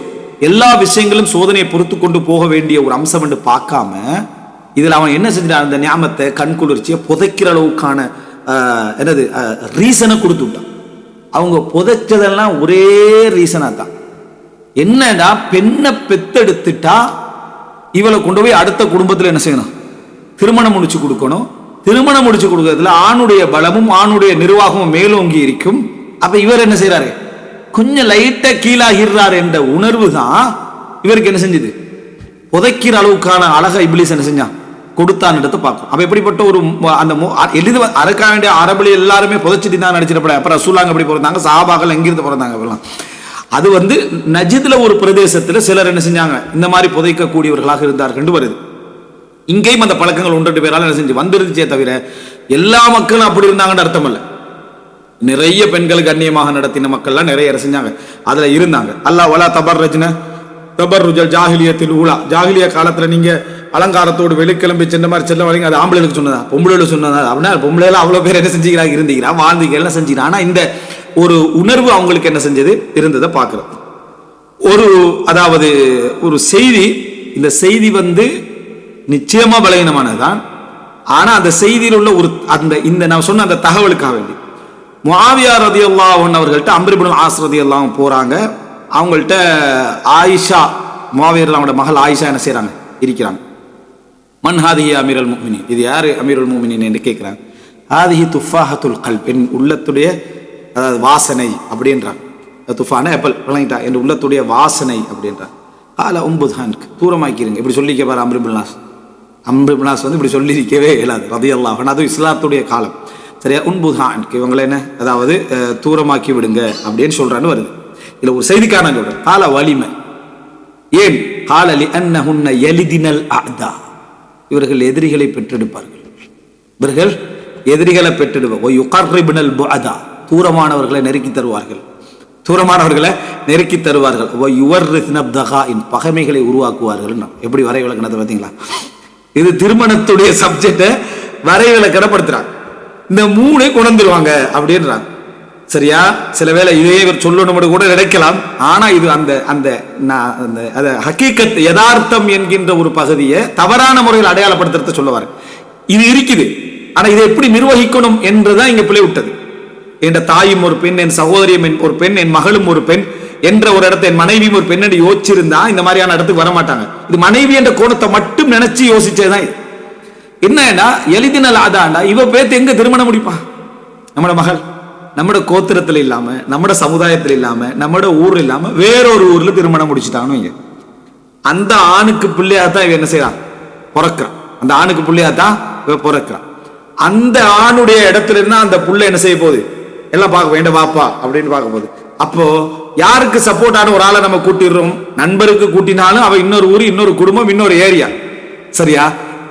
எல்லா விஷயங்களும் சோதனையை பொறுத்து கொண்டு போக வேண்டிய ஒரு அம்சம் என்று பார்க்காம இதுல அவன் என்ன செஞ்சான், அந்த நியமத்தை கண் குளிர்ச்சியை புதைக்கிற அளவுக்கான என்னது ரீசனை கொடுத்து விட்டான். அவங்க புதைச்சதெல்லாம் ஒரே ரீசனா தான். என்னடா, பெண்ணை பெத்தெடுத்துட்டா இவளை கொண்டு போய் அடுத்த குடும்பத்தில் என்ன செய்யணும், திருமணம் முடிச்சு கொடுக்கணும். திருமணம் முடிச்சு கொடுக்கறதுல ஆணுடைய பலமும் ஆணுடைய நிர்வாகமும் மேலோங்கி இருக்கும். அப்ப இவர் என்ன செய்யறாரு, கொஞ்சம் லைட்டா கீழாகிறார் என்ற உணர்வு தான் இவருக்கு என்ன செஞ்சது, புதைக்கிற அளவுக்கான அழகா இப்லீஸ் என்ன செஞ்சான், கொடுத்தான் இடத்தை பார்க்கும். அப்ப எப்படிப்பட்ட ஒரு அந்த எளிது அறுக்க வேண்டிய அரபுல எல்லாருமே புதைச்சிட்டு தான் நடிச்சிடப்பட. அப்புறம் ரசூலாங்க எப்படி பிறந்தாங்க, சஹாபாக்கள் எங்கிருந்து பிறந்தாங்க எல்லாம். அது நஜித்ல ஒரு பிரதேசத்துல சிலர் என்ன செஞ்சாங்க, இந்த மாதிரி புதைக்கக்கூடியவர்களாக இருந்தார்கள் வருது. இங்கேயும் அந்த பழக்கங்கள் ஒன்று ரெண்டு பேரால் என்ன செஞ்சு வந்துருச்சே தவிர எல்லா மக்களும் அப்படி இருந்தாங்கன்னு அர்த்தம் இல்லை. நிறைய பெண்களுக்கு அந்நியமாக நடத்தின மக்கள்லாம் நிறைய செஞ்சாங்க, அதுல இருந்தாங்க. அல்லாஹ் வலா தபர்ரஜ்ன தபர்ருஜல் ஜாஹிலியத்தில் ஊலா, ஜாஹிலியா காலத்துல நீங்க அலங்காரத்தோடு வெளிக்கிளம்பி சென்ற மாதிரி செல்ல வரீங்க, அது ஆம்பளைகளுக்கு சொன்னதா பொம்பளைகளுக்கு சொன்னதா? அப்படின்னா பொம்பளைல அவ்வளவு பேர் என்ன செஞ்சுக்கிறாங்க, இருந்தீங்களா, வாழ்ந்தீங்க, எல்லாம் செஞ்சுக்கிறா. ஆனா இந்த ஒரு உணர்வு அவங்களுக்கு என்ன செஞ்சது இருந்ததை பார்க்கிறோம். ஒரு அதாவது ஒரு செய்தி, இந்த செய்தி நிச்சயமா பலகீனமானதுதான். ஆனா அந்த செய்தியில் உள்ள ஒரு அந்த இந்த நான் சொன்ன அந்த தகவலுக்காக வேண்டி முஆவியா ரலியல்லாஹு அன்ஹு அவர்கள்ட்ட அம்ர் இப்னு ஆஸ் ரலியல்லாஹு போறாங்க. அவங்கள்ட்ட ஆயிஷா, முஆவியாவோட மகள் ஆயிஷா என்ன செய்றாங்க, இருக்கிறாங்க. மன் ஹாதிஹி அமீருல் முஃமினீன், இது யாரு அமீருல் முஃமினீன் என்று கேட்கிறாங்க. ஹாதிஹி துஃபாஹத்துல் கல்ப், என் உள்ளத்துடைய அதாவது வாசனை அப்படின்றாங்க. துஃபான ஆப்பிள் விளங்கிட்டா, என் உள்ளத்துடைய வாசனை அப்படின்றாங்க. ஆல உம்புதான்க்கு தூரமாக்கிறீங்க, இப்படி சொல்லிக்க பாரு அம்ர் இப்னு ஆஸ். அம்ர் இப்னு ஆஸ் இப்படி சொல்லியிருக்கவே இயலாது ரலியல்லாஹு அன்ஹு, அது இஸ்லாத்துடைய காலம் சரியா. உன்புதான்க்கு இவங்களை என்ன அதாவது தூரமாக்கி விடுங்க அப்படின்னு சொல்றான்னு வருது. இதுல ஒரு செய்திக்கான சொல்றேன். கால வலிமை ஏன், கால லிஅன்னஹுன்ன யலிதினல் அஅதா, இவர்கள் எதிரிகளை பெற்றெடுப்பார்கள், இவர்கள் எதிரிகளை பெற்றெடுப்பார்கள். யுகர்ரிபுனல் புஅதா, தூரமானவர்களை நெருக்கி தருவார்கள், தூரமானவர்களை நெருக்கி தருவார்கள். பகைமைகளை உருவாக்குவார்கள். எப்படி வரை விளக்கணத்தை பார்த்தீங்களா? இது திருமணத்துடைய சப்ஜெக்ட வரை விளக்கணப்படுத்துறாங்க. இந்த மூணை கொண்டுருவாங்க அப்படின்றாங்க சரியா. சில வேளை இதே சொல்லணும் கூட நினைக்கலாம். ஆனா இது அந்த அந்த ஹக்கீகத் யதார்த்தம் என்கின்ற ஒரு பகுதியை தவறான முறையில் அடையாளப்படுத்துறத சொல்லுவாரு. இது இருக்குது, ஆனா இதை எப்படி நிர்வகிக்கணும் என்றுதான் இங்க பிழை விட்டது. என் தாயும் ஒரு பெண், என் சகோதரியும் ஒரு பெண், என் மகளும் ஒரு பெண் என்ற ஒரு இடத்தை என் மனைவியும் ஒரு பெண் என்று யோசிச்சிருந்தா இந்த மாதிரியான இடத்துக்கு வர மாட்டாங்க. இது மனைவி என்ற கோணத்தை மட்டும் நினைச்சு யோசிச்சதுதான். என்னன்னா எளிதினல் ஆதாண்டா, இவ பேத்து எங்க திருமணம் முடிப்பான்? நம்மட மகள் நம்மட கோத்திரத்துல இல்லாம, நம்மட சமுதாயத்துல இல்லாம, நம்மட ஊர்ல இல்லாம வேறொரு ஊர்ல திருமணம் முடிச்சுட்டாங்க. அந்த ஆணுக்கு பிள்ளையாத்தான் இவ என்ன செய்யறான், பிறக்கிறான். அந்த ஆணுக்கு பிள்ளையாத்தான் இவ பிறக்கிறான். அந்த ஆணுடைய இடத்துல இருந்தா அந்த புள்ள என்ன செய்ய போகுது, எல்லாம் பார்க்க வேண்டாம் வாப்பா அப்படின்னு பார்க்க போகுது. அப்போ யாருக்கு சப்போர்ட்டான ஒரு ஆளை நம்ம கூட்டிடுறோம், நண்பருக்கு கூட்டினாலும் அவ இன்னொரு ஊர், இன்னொரு குடும்பம், இன்னொரு ஏரியா சரியா.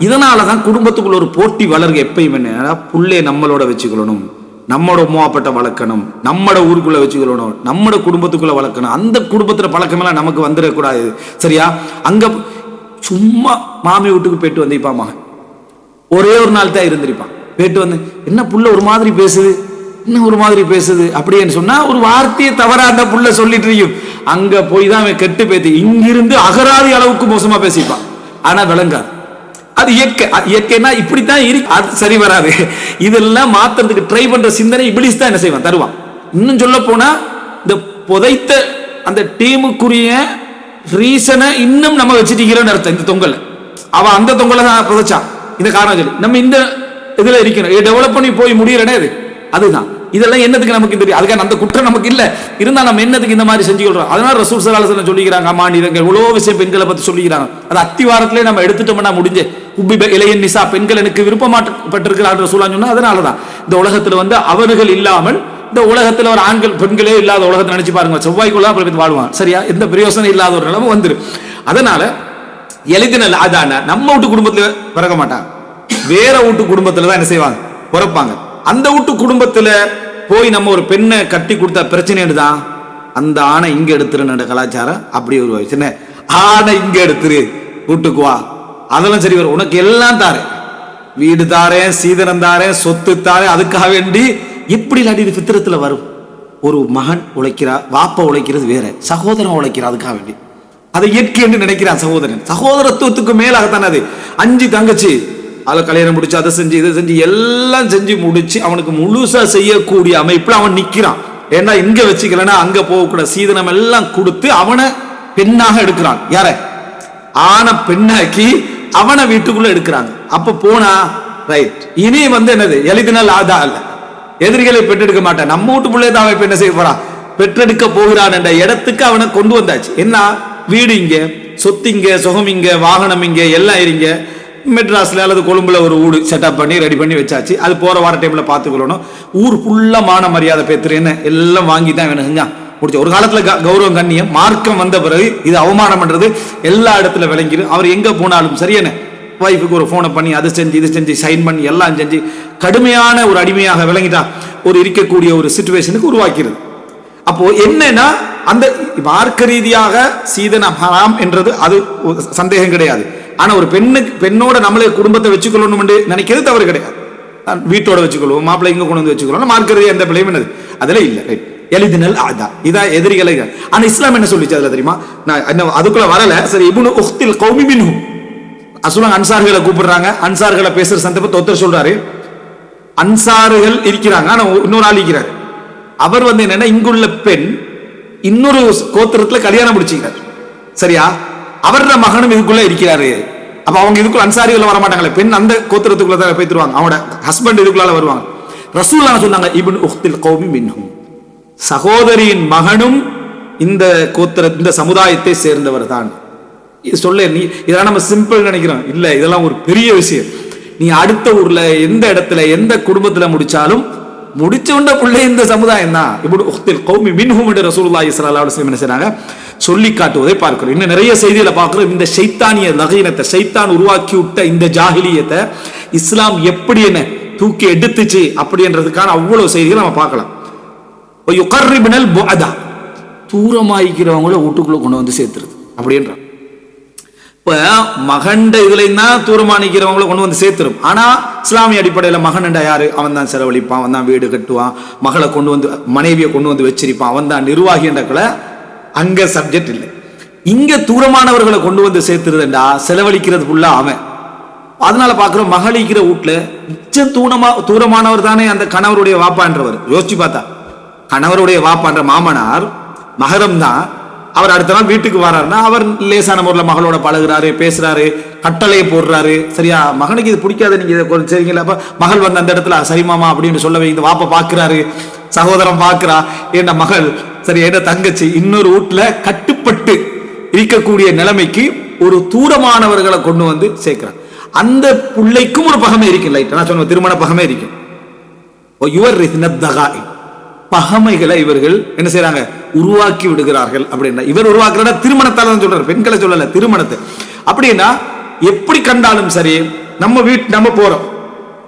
இதனாலதான் குடும்பத்துக்குள்ள ஒரு போட்டி வளர்க. எப்பயும் என்ன, புள்ளைய நம்மளோட வச்சுக்கொள்ளணும், நம்மளோட உமாப்பட்ட வளர்க்கணும், நம்மட ஊருக்குள்ள வச்சுக்கொள்ளணும், நம்மட குடும்பத்துக்குள்ள வளர்க்கணும். அந்த குடும்பத்துல பழக்கமெல்லாம் நமக்கு வந்துடக்கூடாது சரியா. அங்க சும்மா மாமி வீட்டுக்கு போயிட்டு வந்திருப்பான் மகன், ஒரே ஒரு நாள் தான் இருந்திருப்பான். போயிட்டு வந்து என்ன புள்ள ஒரு மாதிரி பேசுது, என்ன ஒரு மாதிரி பேசுது அப்படின்னு சொன்னா ஒரு வார்த்தையை தவறா அந்த புள்ள சொல்லிட்டு இருக்கும். அங்க போய் தான் அவன் கெட்டு பேத்து இங்கிருந்து அகராதி அளவுக்கு மோசமா பேசிப்பான். ஆனா விளங்காது. அது இயற்கை. இயற்கைனா இப்படித்தான் இருக்கு, அது சரி வராது. இதெல்லாம் மாத்துறதுக்கு ட்ரை பண்ற சிந்தனை இப்லீஸ் தான் என்ன செய்வான், தருவான். இன்னும் சொல்ல போனா இந்த புதைத்த அந்த டீமுக்குரிய ரீசனை இன்னும் நம்ம வச்சுட்டீங்கிறோம்னு அர்த்தம். இந்த தொங்கல் அவன் அந்த தொங்கலை தான் புதைச்சான், இந்த காரணம் சொல்லி நம்ம இந்த இதுல இருக்கணும். டெவலப் பண்ணி போய் முடியறனே அது, அதுதான். இதெல்லாம் என்னதுக்கு நமக்கு தெரியும், அதுக்கான அந்த குற்றம் நமக்கு இல்ல, இருந்தா நம்ம என்னதுக்கு இந்த மாதிரி செஞ்சு கொள்றோம். அதனால ரசூல் ஸல்லல்லாஹு அலைஹி வஸல்லம் சொல்லிக்கிறாங்க, மாநிலங்கள் இவ்வளோ விஷயம் பெண்களை பத்தி சொல்லிக்கிறாங்க. அது அத்திவாரத்திலே நம்ம எடுத்துட்டோம்னா முடிஞ்சு. உப்பிப இளையன் நிசா, பெண்கள் எனக்கு விருப்பமாட்டப்பட்டிருக்கிறார் ரசூலுல்லாஹ் சொன்னா அதனாலதான். இந்த உலகத்துல வந்து அவர்கள் இல்லாமல் இந்த உலகத்துல ஒரு ஆண்கள் பெண்களே இல்லாத உலகத்தை நினைச்சு பாருங்க, செவ்வாய்க்குள்ள அப்புறம் வாழ்வான், சரியா? எந்த பிரயோசனம் இல்லாத ஒரு நிலைமை வந்துடும். அதனால எளிதினல் அதான நம்ம வீட்டு குடும்பத்துல பிறக்க மாட்டாங்க, வேற வீட்டு குடும்பத்துல தான் என்ன செய்வாங்க, பிறப்பாங்க. அந்த வீட்டு குடும்பத்துல போய் நம்ம ஒரு பெண்ணை கட்டி கொடுத்தா பிரச்சனை தான். அந்த ஆணை இங்க எடுத்துரு கலாச்சாரம் அப்படி உருவாச்சு. என்ன ஆணை இங்க எடுத்துரு, வீட்டுக்கு வா, அதெல்லாம் சரி வரும். உனக்கு எல்லாம் தாரேன், வீடு தாரேன், சீதனம் தாரேன், சொத்து தாரேன், அதுக்காக வேண்டி எப்படி இல்லாட்டி இது பித்திரத்துல வரும். ஒரு மகன் உழைக்கிறா, வாப்பா உழைக்கிறது வேற, சகோதரன் உழைக்கிறா, அதுக்காக வேண்டி அதை இயற்கை என்று நினைக்கிறான் சகோதரன். சகோதரத்துவத்துக்கு மேலாகத்தானே அது. 5 தங்கச்சி, அதில் கல்யாணம் முடிச்சு அதை செஞ்சு இதை செஞ்சு எல்லாம் செஞ்சு முடிச்சு அவனுக்கு முழுசா செய்யக்கூடிய அமைப்புல அவன் நிக்கிறான். ஏன்னா இங்க வச்சுக்கலன்னா அங்க போகக்கூட சீதனம் எல்லாம் கொடுத்து அவனை பெண்ணாக எடுக்கிறான். யார? ஆன பெண்ணாக்கி அவனை வீட்டுக்குள்ள எடுக்கிறாங்க. அப்ப போனா ரைட், இனி வந்து என்னது எளிதினால் ஆதா அல்ல, எதிரிகளை பெற்றெடுக்க மாட்டான். நம்ம வீட்டு பிள்ளைய தான் அவன் என்ன செய்ய போறான், பெற்றெடுக்க போகிறான் என்ற இடத்துக்கு அவனை கொண்டு வந்தாச்சு. என்ன, வீடு இங்க, சொத்து இங்க, சுகம் இங்க, வாகனம் இங்க, எல்லாம் இருங்க. மெட்ராஸ்ல அல்லது கொழும்புல ஒரு வீடு செட்டப் பண்ணி ரெடி பண்ணி வச்சாச்சு. அது போற வார டைம்ல பாத்துக்கணும். ஊர் ஃபுல்லா மான மரியாதை பேத்துரு என்ன எல்லாம் வாங்கி தான் வேணும் செஞ்சா முடிச்ச. ஒரு காலத்துல கௌரவம் கண்ணியம் மார்க்கம் வந்த பிறகு இது அவமானம் பண்றது எல்லா இடத்துல விளங்கிடும். அவர் எங்க போனாலும் சரி என்ன வைஃபுக்கு ஒரு போனை பண்ணி அதை செஞ்சு இது செஞ்சு சைன் பண்ணி எல்லாம் செஞ்சு கடுமையான ஒரு அடிமையாக விளங்கிட்டா ஒரு இருக்கக்கூடிய ஒரு சிச்சுவேஷனுக்கு உருவாக்கிறது. அப்போ என்னன்னா அந்த மார்க்க ரீதியாக சீதனம் ஹராம் என்றது அது சந்தேகம் கிடையாது. ஆனா ஒரு பெண்ணோட நம்மளே குடும்பத்தை வச்சுக்கொள்ளணும் நினைக்கிறது தவறு கிடையாது. வீட்டோட வச்சுக்கொள்வோம், மாப்பிள்ளை இங்க கொண்டு வந்து வச்சுக்கொள்ளணும், மார்க்க ரீதியாக எந்த பிள்ளையும் என்னது அதுல இல்ல. எளிதினல் ஆதா, இதா எதிரிகளை. ஆனா இஸ்லாம் என்ன சொல்லிச்சு அதுல தெரியுமா? நான் அதுக்குள்ள வரல. சரி, இப்னு உக்தில் கௌமி மின்ஹும் அசுலன் அன்சார்களை கூப்பிடுறாங்க. அன்சார்களை பேசுற சந்தர்ப்பத்தை ஒருத்தர் சொல்றாரு, அன்சார்கள் இருக்கிறாங்க, ஆனா இன்னொரு ஆள் இருக்கிறார். அவர் வந்து என்னன்னா இங்குள்ள பெண் இன்னொரு கோத்திரத்துல கல்யாணம் முடிச்சுக்கிறார், சரியா? அவரோட மகனும் இதுக்குள்ள இருக்கிறாரு. அப்ப அவங்க இதுக்குள்ள அன்சாரிகள் வர மாட்டாங்களே, பெண் அந்த கோத்திரத்துக்குள்ள தான் போய்த்துருவாங்க, அவனோட ஹஸ்பண்ட் இதுக்குள்ள வருவாங்க. ரசூலுல்லாஹ் சொன்னாங்க, இப்னு உக்தில் கௌமி மின்ஹும், சகோதரியின் மகனும் இந்த கோத்திர இந்த சமுதாயத்தை சேர்ந்தவர் தான். இது சொல்ல நீ இதெல்லாம் நம்ம சிம்பிள் நினைக்கிறோம், இல்ல இதெல்லாம் ஒரு பெரிய விஷயம். நீ அடுத்த ஊர்ல எந்த இடத்துல எந்த குடும்பத்துல முடிச்சாலும் முடிச்ச உண்ட பிள்ளை இந்த சமுதாயம் தான். இப்னு உக்தில் கௌமி மின்ஹும் என்று ரசூலுல்லாஹி ஸல்லல்லாஹு அலைஹி வஸல்லம் என்ன செய்றாங்க சொல்லி காட்டுவதை பார்க்கிறோம். இன்னும் நிறைய செய்திகளை பார்க்கிறோம். இந்த ஷைத்தானிய லகீனத்தை, ஷைத்தான் உருவாக்கி விட்ட இந்த ஜாஹிலியத்தை இஸ்லாம் எப்படி என்ன தூக்கி எடுத்துச்சு அப்படின்றதுக்கான அவ்வளவு செய்திகளை நம்ம பார்க்கலாம். யுகர்ரிபுனல் புஅதா, தூரமாயிக்கிறவங்கள வீட்டுக்குள்ள கொண்டு வந்து சேர்த்துருது அப்படின்ற. இப்ப மகண்ட இதுல தான் தூரமானிக்கிறவங்களை கொண்டு வந்து சேர்த்துரும். ஆனா இஸ்லாமிய அடிப்படையில் மகன்டா யாரு? அவன் தான் செலவழிப்பான், அவன் தான் வீடு கட்டுவான், மகளை கொண்டு வந்து மனைவியை கொண்டு வந்து வச்சிருப்பான், அவன் தான் நிர்வாகி என்றக்குள்ள அங்க சப்ஜெக்ட் இல்லை. இங்க தூரமானவர்களை கொண்டு வந்து சேர்த்துருதுண்டா செலவழிக்கிறது ஃபுல்லா அவன். அதனால பாக்குறோம் மகளிக்கிற வீட்டுல மிச்சம் தூரமானவர் தானே அந்த கணவருடைய வாப்பான்றவர். யோசிச்சு பார்த்தா கணவருடைய வாப்பான்ற மாமனார் மகரம் தான். அவர் அடுத்த நாள் வீட்டுக்கு வர்றாருன்னா அவர் லேசான முறையில் மகளோட பழகுறாரு, பேசுறாரு, கட்டளையை போடுறாரு, சரியா? மகனுக்கு இது பிடிக்காது, நீங்க இதை கொஞ்சம் சரிங்களா? அப்ப மகள் வந்து அந்த இடத்துல சரி மாமா அப்படின்னு சொல்ல வைங்க. வாப்பா பாக்குறாரு, சகோதரன் பாக்குறா, என்ன மகள் சரி என்ன தங்கச்சி இன்னொரு வீட்டுல கட்டுப்பட்டு இருக்கக்கூடிய நிலைமைக்கு ஒரு தூரமானவர்களை கொண்டு வந்து சேர்க்கிறான். அந்த பிள்ளைக்கும் ஒரு பகமை இருக்கு. லைட் நான் சொன்ன திருமண பகமை இருக்கு. பகமைகளை இவர்கள் என்ன செய்யறாங்க, உருவாக்கி விடுகிறார்கள். அப்படின்னா இவர் உருவாக்குறா திருமணத்தால தான் சொல்றாரு, பெண்களை சொல்லல, திருமணத்தை. அப்படின்னா எப்படி கண்டாலும் சரி நம்ம போறோம்,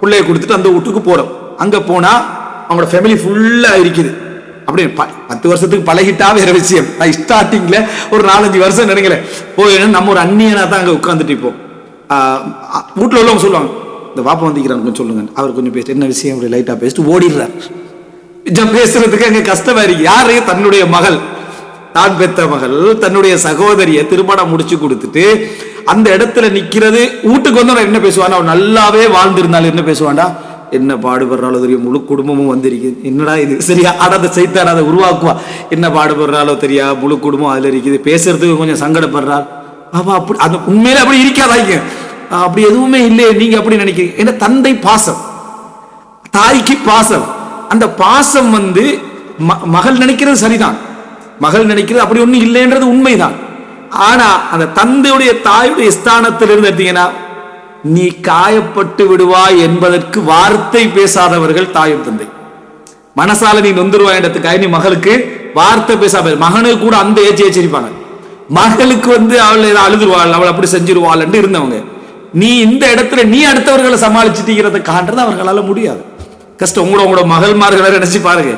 பிள்ளைய கொடுத்துட்டு அந்த வீட்டுக்கு போறோம். அங்க போனா அவங்களோட ஃபேமிலி ஃபுல்லா இருக்குது. அப்படி 10 வருஷத்துக்கு பழகிட்டா வேற விஷயம். ஸ்டார்டிங்ல ஒரு 4-5 வருஷம் நினைக்கிறேன் போய் நம்ம ஒரு அந்நியனா தான் அங்க உட்காந்துட்டு இப்போ வீட்டுல உள்ளவங்க சொல்லுவாங்க, இந்த வாப்பா வந்துக்கிறாங்க சொல்லுங்க, அவர் கொஞ்சம் பேசிட்டு என்ன விஷயம் அப்படி லைட்டா பேசிட்டு ஓடிடுறாரு. பேசுறதுக்கு அங்க கஷ்டமா இருக்கு. யாரு? தன்னுடைய மகள், தான் பெத்த மகள் தன்னுடைய சகோதரிய திருமணம் முடிச்சு கொடுத்துட்டு அந்த இடத்துல நிக்கிறது. வீட்டுக்கு வந்து என்ன பேசுவான், அவன் நல்லாவே வாழ்ந்திருந்தாலும் என்ன பேசுவான்டா, என்ன பாடுபடுறாலோ தெரியும், முழு குடும்பமும் வந்திருக்கு, என்னடா இது சரியா. ஆனா அந்த சைத்தான் அதை உருவாக்குவா, என்ன பாடுபடுறாலோ தெரியா, முழு குடும்பம் அதுல இருக்குது, பேசுறதுக்கு கொஞ்சம் சங்கடப்படுறாள். அப்ப அப்படி அந்த உண்மையில அப்படி இருக்காதாங்க, அப்படி எதுவுமே இல்லையே நீங்க அப்படி நினைக்கிறீங்க. ஏன்னா தந்தை பாசம், தாய்க்கு பாசம். அந்த பாசம் வந்து மகள் நினைக்கிறது சரிதான், மகள் நினைக்கிறது அப்படி ஒண்ணு இல்லைன்றது உண்மைதான். ஆனா அந்த தந்தையுடைய தாயுடைய ஸ்தானத்திலிருந்து எடுத்தீங்கன்னா நீ காயப்பட்டு விடுவாய் என்பதற்கு வார்த்தை பேசாதவர்கள் தாயும் தந்தை. மனசால நீ நொந்துருவாய் நீ மகளுக்கு வார்த்தை பேசாத, மகனுக்கு கூட அந்த ஏச்சி எச்சரிப்பாங்க. மகளுக்கு வந்து அவள் ஏதாவது அழுதுருவாள், அவள் அப்படி செஞ்சிருவாள் என்று இருந்தவங்க. நீ இந்த இடத்துல நீ அடுத்தவர்களை சமாளிச்சுட்டீங்கிறத காண்றது அவர்களால முடியாது, கஷ்டம். உங்களோட மகள்மார்களை நினைச்சு பாருங்க,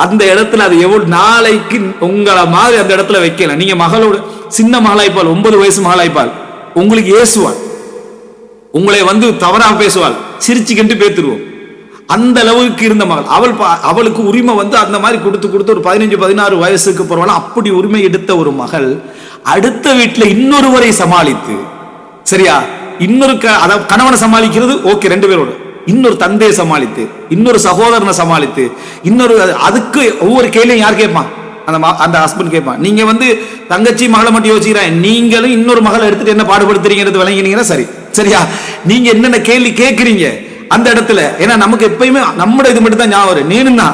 அந்த இடத்துல அது எவ்வளவு நாளைக்கு உங்களை மாதிரி அந்த இடத்துல வைக்கல. நீங்க மகளோட சின்ன மகளாய்ப்பால், 9 வயசு மகளாய்ப்பால், உங்களுக்கு ஏசுவாள், உங்களை வந்து தவறாக பேசுவாள், சிரிச்சுக்கிட்டு பேத்துருவோம். அந்த அளவுக்கு இருந்த மகள் அவளுக்கு உரிமை வந்து அந்த மாதிரி கொடுத்து ஒரு 15-16 வயசுக்கு பரவாயில்ல அப்படி உரிமை எடுத்த ஒரு மகள் அடுத்த வீட்டுல இன்னொருவரை சமாளித்து, சரியா, இன்னொரு அதாவது கணவனை சமாளிக்கிறது ஓகே 2 பேரோட, இன்னொரு தந்தையை சமாளித்து, இன்னொரு சகோதரனை சமாளித்து, இன்னொரு அதுக்கு ஒவ்வொரு கேள்வியும் யார் கேட்பான், அந்த ஹஸ்பண்ட் கேட்பான். நீங்க வந்து தங்கச்சி மகளை மட்டும் யோசிக்கிறேன், நீங்களும் இன்னொரு மகளை எடுத்துட்டு என்ன பாடுபடுத்துறீங்கிறது விளங்கினீங்கன்னா சரி, சரியா. நீங்க என்னென்ன கேள்வி கேட்கறீங்க அந்த இடத்துல, ஏன்னா நமக்கு எப்பயுமே நம்மட இது மட்டும் தான் ஞாபகம். நேனுன்னா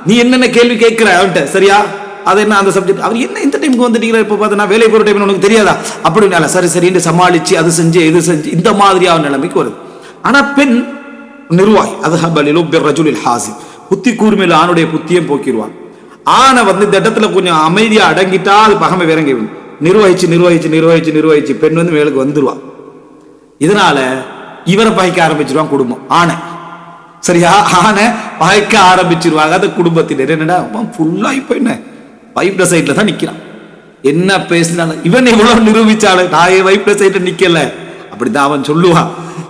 நீ என்னென்ன கேள்வி கேட்கிற அவன்கிட்ட, சரியா, அது என்ன அந்த சப்ஜெக்ட், அவர் என்ன இந்த டைமுக்கு வந்துட்டீங்களா, இப்போ பார்த்தா நான் வேலை போகிற டைம் உனக்கு தெரியாதா அப்படின்னால சரி சரின்னு சமாளிச்சு அது செஞ்சு இது செஞ்சு இந்த மாதிரியான நிலைமைக்கு வருது. ஆனா பெண் நிர்வாகி, அது புத்தி கூர்மையில் ஆணுடைய புத்தியும் போக்கிடுவான். ஆனை வந்து இந்த இடத்துல கொஞ்சம் அமைதியா அடங்கிட்டா அது பகமை விரங்கி நிர்வகிச்சு பெண் வந்து மேலுக்கு வந்துருவான். இதனால இவரை பகைக்க ஆரம்பிச்சிருவான் குடும்பம், ஆனை, சரியா, ஆனை பகைக்க ஆரம்பிச்சிருவாங்க அந்த குடும்பத்தினர். என்னடா ஃபுல்லா இப்ப என்ன வைஃப் சைட்ல தான் நிக்கிறான், என்ன பேசினாலும் இவன் எவ்வளவு நிரூபிச்சாலும் நான் வைஃப் சைட்ல நிக்கல அப்படிதான் அவன் சொல்லுவான்.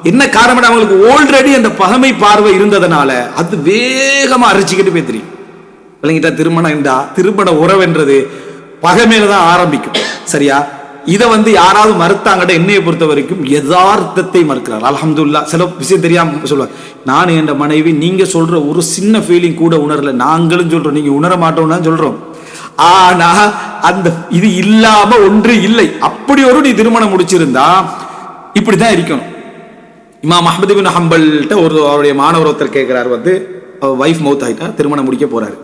என்ன காரணம், அவங்களுக்கு ஆல்ரெடி அந்த பகமை பார்வை இருந்ததுனால அது வேகமா அரைச்சிக்கிட்டு போய் தெரியும். விளங்கிட்டா, திருமண உறவுன்றது பகைமையில தான் ஆரம்பிக்கும், சரியா. இதை வந்து யாராவது மறுத்தாங்கட்ட என்னையை பொறுத்த வரைக்கும் யதார்த்தத்தை மறுக்கிறார். அல்ஹம்துலில்லாஹ். சில விஷயம் தெரியாம சொல்லுவாங்க, நான் என் மனைவி நீங்க சொல்ற ஒரு சின்ன ஃபீலிங் கூட உணரல, நாங்களும் சொல்றோம் நீங்க உணர மாட்டோம்னா சொல்றோம். ஆனா அந்த இது இல்லாம ஒன்று இல்லை. அப்படி ஒரு நீ திருமணம் முடிச்சிருந்தா இப்படிதான் இருக்கணும். இமாம் அஹ்மத் இப்னு ஹம்பல்ட்ட அவருடைய மாணவர் ஒருத்தர் கேட்கிறார், வந்து வைஃப் மவுத் ஆயிட்டா, திருமணம் முடிக்க போறாரு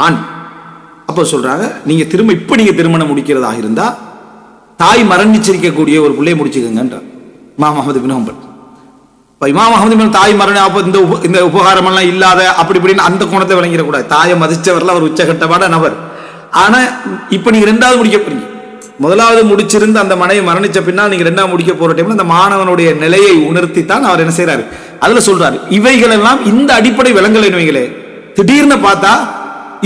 ஆண். அப்போ சொல்றாங்க, நீங்க திருமணம் முடிக்கிறதாக இருந்தா தாய் மரணிச்சிருக்கக்கூடிய ஒரு பிள்ளையை முடிச்சுக்கங்கன்ற இமாம் அஹ்மத் இப்னு ஹம்பல். இமாம் அஹ்மத் இப்னு தாய் மரணம், அப்போ இந்த உபகாரம் எல்லாம் இல்லாத அப்படி இப்படின்னு அந்த கோணத்தை விளங்கிடக்கூடாது. தாயை மதிச்சவர்ல அவர் உச்சகட்டமான நபர். ஆனா இப்ப நீங்க 2வது முடிக்க போறீங்க, 1வது முடிச்சிருந்து அந்த மனைவி மரணிச்ச பின்னால் நீங்க 2வது முடிக்க போற டைம்ல அந்த மாணவனுடைய நிலையை உணர்த்தி தான் அவர் என்ன செய்யறாரு, அதுல சொல்றாரு. இவைகள் எல்லாம் இந்த அடிப்படை விளங்கலை வைங்களே, திடீர்னு பார்த்தா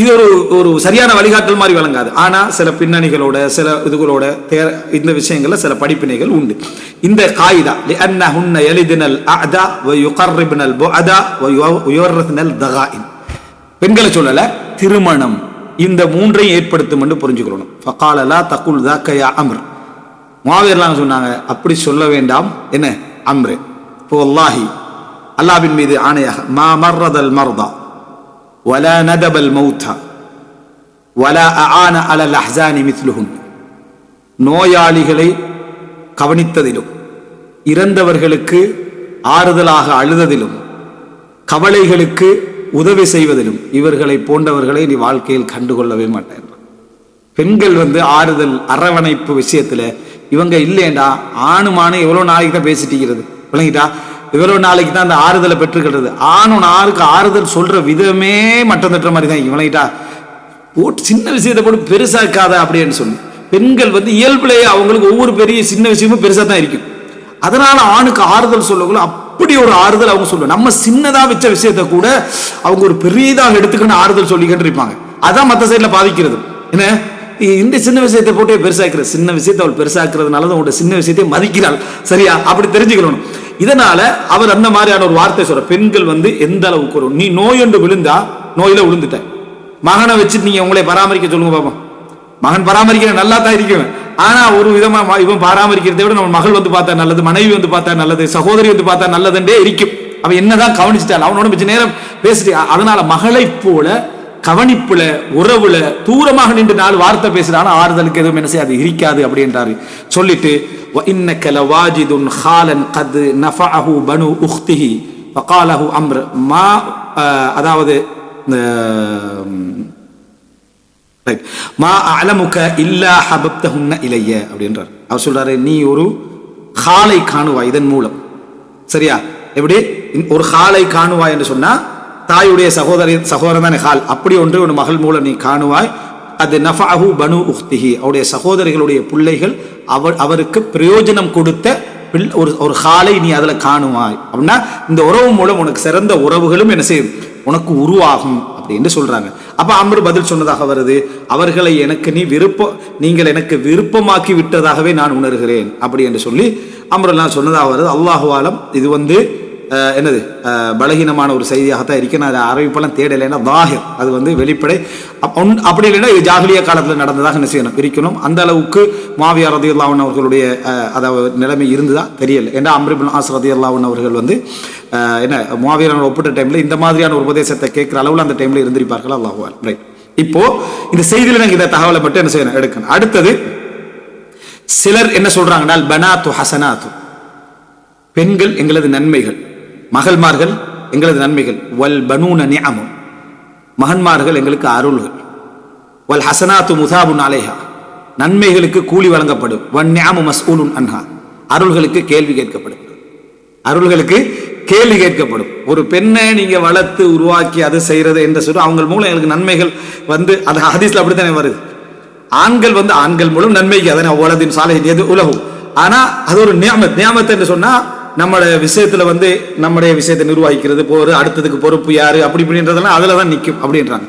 இது ஒரு சரியான வழிகாட்டல் மாதிரி விளங்காது. ஆனா சில பின்னணிகளோட சில இதுகளோட இந்த விஷயங்கள்ல சில படிப்பினைகள் உண்டு. இந்த காயிதா லிஅன்னஹுன்ன யலிதுனல் அஅதா வ யுகர்ரிபுனல் புஅதா வ யுவர்ரிதுனல் தகாஇன், பெண்களை சொல்லல, திருமணம் இந்த 3ஐயும் ஏற்படுத்தும் என்று புரிஞ்சுக்கணும். ஃபகால லா தகுல் ذاك யா அம்ர், முஆவியர்லாம் சொன்னாங்க அப்படி சொல்ல வேண்டாம் என்ன அம்ரு. வல்லாஹி அல்லாஹ்வின் மீது ஆணையாக, மா மர்ரதல் மர்தா வலா நதபல் மௌத்தா வலா அஆன அலல் அஹ்ஸானி மித்லுஹுன், நோயாளிகளை கவனித்ததிலும் இறந்தவர்களுக்கு ஆறுதலாக அழுததிலும் கவலைகளுக்கு உதவி செய்வதிலும் இவர்களை போன்றவர்களை நீ வாழ்க்கையில் கண்டுகொள்ளவே மாட்டேன். பெண்கள் வந்து ஆறுதல் அரவணைப்பு விஷயத்துல இவங்க இல்லையண்டா, ஆணுமான எவ்வளவு நாளைக்கு தான் பேசிட்டிருக்கிறது, விளங்கிட்டா, இவ்வளவு நாளைக்கு தான் அந்த ஆறுதலை பெற்றுக்கிறது. ஆணும் ஆறுக்கு ஆறுதல் சொல்ற விதமே மட்டம் தட்டுற மாதிரி தான், விளங்கிட்டா, போட்டு சின்ன விஷயத்தை போட்டு பெருசாக்காத அப்படின்னு சொல்லி. பெண்கள் வந்து இயல்புலேயே அவங்களுக்கு ஒவ்வொரு பெரிய சின்ன விஷயமும் பெருசா தான் இருக்கும். அதனால ஆணுக்கு ஆறுதல் சொல்லக்குள்ள அப்படி ஒரு ஆறுதல் அவங்க சொல்லுவாங்க. நம்ம சின்னதா வச்ச விஷயத்த கூட அவங்க ஒரு பெரியதாக எடுத்துக்கணும் ஆறுதல் சொல்லிக்கிட்டு இருப்பாங்க. அதான் மற்ற சைட்ல பாதிக்கிறது. என்ன, இந்த சின்ன விஷயத்தை போட்டு பெருசாக்குற, சின்ன விஷயத்தை அவள் பெருசாக்குறதுனால தான் உங்களோட சின்ன விஷயத்தை மதிக்கிறாள், சரியா, அப்படி தெரிஞ்சுக்கணும். இதனால அவர் அந்த மாதிரியான ஒரு வார்த்தை சொல்ற, பெண்கள் வந்து எந்த அளவுக்கு வரும், நீ நோய் ஒன்று விழுந்தா, நோயில விழுந்துட்ட, மகனை வச்சு நீங்க உங்களை பராமரிக்க சொல்லுங்க பாப்பா, மகன் பராமரிக்க நல்லா தான் இருக்குவேன், ஆனா ஒரு விதமா இவன் பராமரிக்கிறதை விட நம்ம மகள் வந்து பார்த்தா நல்லது, மனைவி வந்து பார்த்தா நல்லது, சகோதரி வந்து பார்த்தா நல்லதுன்றே இருக்கும். அவன் என்னதான் கவனிச்சுட்டாள், அவனோட மிச்ச நேரம் பேசிட்டு, அதனால மகளை போல கவனிப்புல உறவுல தூரமாக நின்று 4 வார்த்தை பேசுறான ஆறுதலுக்கு எதுவும் என்ன செய்யாது, இருக்காது அப்படின்றாரு. சொல்லிட்டு وَإِنَّكَ لَوَاجِدٌ خَالًا قَدْ نَفَعَهُ بَنُو أُخْتِهِ فَقَالَهُ أَمْرٌ مَا அதாவது மா அலமுக இல்லா ஹபப்தஹுன்ன இலைய அப்படின்றார். அவர் சொல்றாரு, நீ ஒரு ஹாலை காணுவாய் இதன் மூலம். சரியா? எப்படி ஒரு ஹாலை காணுவாய் என்று சொன்னா தாயுடைய சகோதரன் தானே ஹால். அப்படி ஒன்று ஒரு மகள் மூலம் நீ காணுவாய். அது நஃபஅஹு பனு உக்திஹி, அவருடைய சகோதரிகளுடைய பிள்ளைகள் அவருக்கு பிரயோஜனம் கொடுத்த ஒரு ஹாலை நீ அதுல காணுவாய். அப்படின்னா இந்த உறவு மூலம் உனக்கு சிறந்த உறவுகளும் என்ன செய்யும், உனக்கு உருவாகும் அப்படின்னு சொல்றாங்க. அப்ப அம்ரு பதில் சொன்னதாக வருது, அவர்களை நீங்கள் எனக்கு விருப்பமாக்கி விட்டதாகவே நான் உணர்கிறேன் அப்படி என்று சொல்லி அம்ருல்லாம் சொன்னதாக வருது. அல்லாஹு ஆலம். இது என்னது பலகீனமான ஒரு செய்தியாகத்தான் இருக்கு. நான் அதை அறிவிப்பெல்லாம் தேடலைன்னா தாஹிர், அது வெளிப்படை. அப்படி இல்லைன்னா இது ஜாஹிலியா காலத்தில் நடந்ததாக என்ன செய்யணும், இருக்கணும். அந்த அளவுக்கு முஆவியா ரலியல்லாஹு அன்ஹு அவர்களுடைய அதாவது நிலைமை இருந்ததா தெரியல. ஏன்னா அம்ர் இப்னு ஆஸ் ரலியல்லாஹு அன்ஹு அவர்கள் என்ன முஆவியா ஒப்பிட்ட டைம்ல இந்த மாதிரியான ஒரு உபதேசத்தை கேட்கிற அளவில் அந்த டைம்ல இருந்திருப்பார்கள். அல்லாஹு அலம். ரைட். இப்போ இந்த செய்தியில நாங்கள் இந்த தகவலை மட்டும் என்ன செய்யணும், எடுக்கணும். அடுத்தது சிலர் என்ன சொல்றாங்கன்னா, பனாத்து ஹசனாத்து, பெண்கள் எங்களது நன்மைகள், மகள்மார்கள் எங்களது நன்மைகள், வல் பனூன நிஅமு, மகன்மார்கள் எங்களுக்கு அருள்கள், வல் ஹசனாத்து முசாபுன் அலைஹா, நன்மைகளுக்கு கூலி வழங்கப்படும், வன் நிஅமு மஸ்ஊலுன் அன்ஹா, அருள்களுக்கு கேள்வி கேட்கப்படும். அருள்களுக்கு கேள்வி கேட்கப்படும். ஒரு பெண்ணை நீங்க வளர்த்து உருவாக்கி அது செய்யறது என்று சொல்லி அவங்க மூலம் எங்களுக்கு நன்மைகள் அது ஹதீஸ்ல அப்படித்தானே வருது. ஆண்கள் ஆண்கள் மூலம் நன்மைக்கு அதனை உலகின் சாலையின் எது உலகம். ஆனா அது ஒரு நியாமத் என்று சொன்னா நம்முடைய விஷயத்துல நம்முடைய விஷயத்தை நிர்வகிக்கிறது, போற அடுத்ததுக்கு பொறுப்பு யாரு அப்படி இப்படின்றதெல்லாம் அதுலதான் நிற்கும் அப்படின்றாங்க.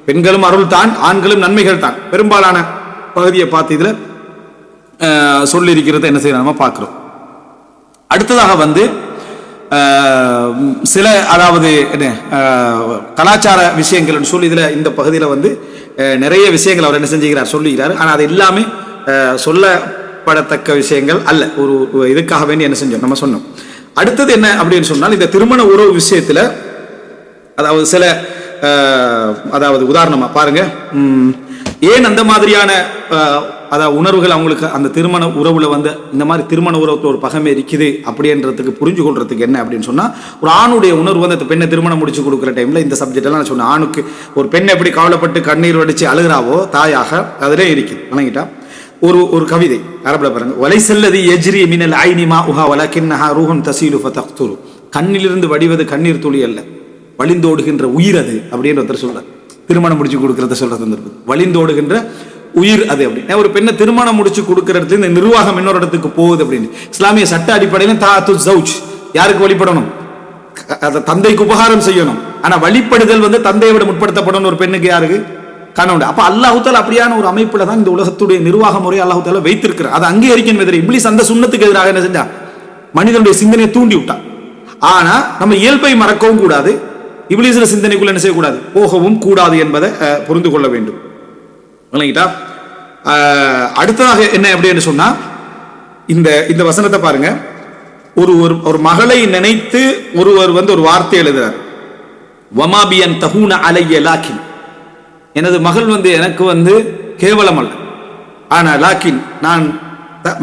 பெண்களும் அருள் தான், ஆண்களும் நன்மைகள் தான். பெரும்பாலான பகுதியை பார்த்து இதுல சொல்லி இருக்கிறத என்ன செய்யணும் நம்ம பார்க்கிறோம். அடுத்ததாக சில அதாவது என்ன கலாச்சார விஷயங்கள் சொல்லி இதுல இந்த பகுதியில் நிறைய விஷயங்கள் அவர் என்ன செஞ்சுக்கிறார், சொல்லுகிறார். ஆனால் அது எல்லாமே சொல்லப்படத்தக்க விஷயங்கள் அல்ல. ஒரு இதுக்காக வேண்டி என்ன செஞ்சோம் நம்ம சொன்னோம். அடுத்தது என்ன அப்படின்னு சொன்னால், இந்த திருமண உறவு விஷயத்துல அதாவது சில அதாவது உதாரணமா பாருங்க, ஏன் அந்த மாதிரியான அதாவது உணர்வுகள் அவங்களுக்கு அந்த திருமண உறவுல இந்த மாதிரி திருமண உறவுல ஒரு பகமை இருக்குது அப்படின்றதுக்கு புரிஞ்சு கொள்றதுக்கு என்ன அப்படின்னு சொன்னா, ஒரு ஆணுடைய உணர்வு அந்த பெண்ணை திருமணம் முடிச்சு கொடுக்குற டைம்ல இந்த சப்ஜெக்ட் எல்லாம் நான் சொன்னேன். ஆணுக்கு ஒரு பெண் எப்படி கவலைப்பட்டு கண்ணீர் வடிச்சு அழுகிறாவோ தாயாக அதிலே இருக்குது. வணங்கிட்டா ஒரு கவிதை அரபுல பாருங்க, வலை செல்லது எஜ்ரி மினல் ஐனிமா உஹா வலக்கின்னஹா ரூஹன் தசீலு ஃபதக்துரு, கண்ணிலிருந்து வடிவது கண்ணீர் துளி அல்ல, வழிந்தோடுகின்ற உயிர் அது அப்படின்னு ஒருத்தர் சொல்றார். திருமணம் முடிச்சு கொடுக்கறத சொல்றது வழிந்தோடுகின்ற உயிர் அது அப்படின்னு. ஒரு பெண்ணை திருமணம் முடிச்சு கொடுக்கிற இடத்துல இந்த நிர்வாகம் இன்னொரு இடத்துக்கு போகுது அப்படின்னு இஸ்லாமிய சட்ட அடிப்படையில் தாத்து ஜௌஜ் யாருக்கு வழிபடணும், தந்தைக்கு உபகாரம் செய்யணும். ஆனா வழிபடுதல் தந்தையை விட முற்படுத்தப்படணும் ஒரு பெண்ணுக்கு, யாருக்கு, கணவன். அப்ப அல்லாஹ் தஆலா அப்படியான ஒரு அமைப்புல தான் இந்த உலகத்துடைய நிர்வாக முறையை அல்லாஹ் தஆலா வைத்திருக்கிறார். அதை அங்கீகரிக்கணும். எதிரி இப்லீஸ் அந்த சுன்னத்துக்கு எதிராக என்ன செஞ்சா, மனிதனுடைய சிந்தனையை தூண்டி விட்டான். ஆனா நம்ம இயல்பை மறக்கவும் கூடாது, இப்லீஸ்ல சிந்தனைக்குள்ள என்ன செய்யக்கூடாது, போகவும் கூடாது என்பதை புரிந்து கொள்ள வேண்டும். அடுத்ததாக என்ன அப்படின்னு சொன்னா, இந்த வசனத்தை பாருங்க. ஒரு மகளை நினைத்து ஒருவர் ஒரு வார்த்தை எழுதுறார், வமாபியன் தஹூன அலைய லாக்கின், எனது மகள் எனக்கு கேவலம் அல்ல, ஆனா லாக்கின் நான்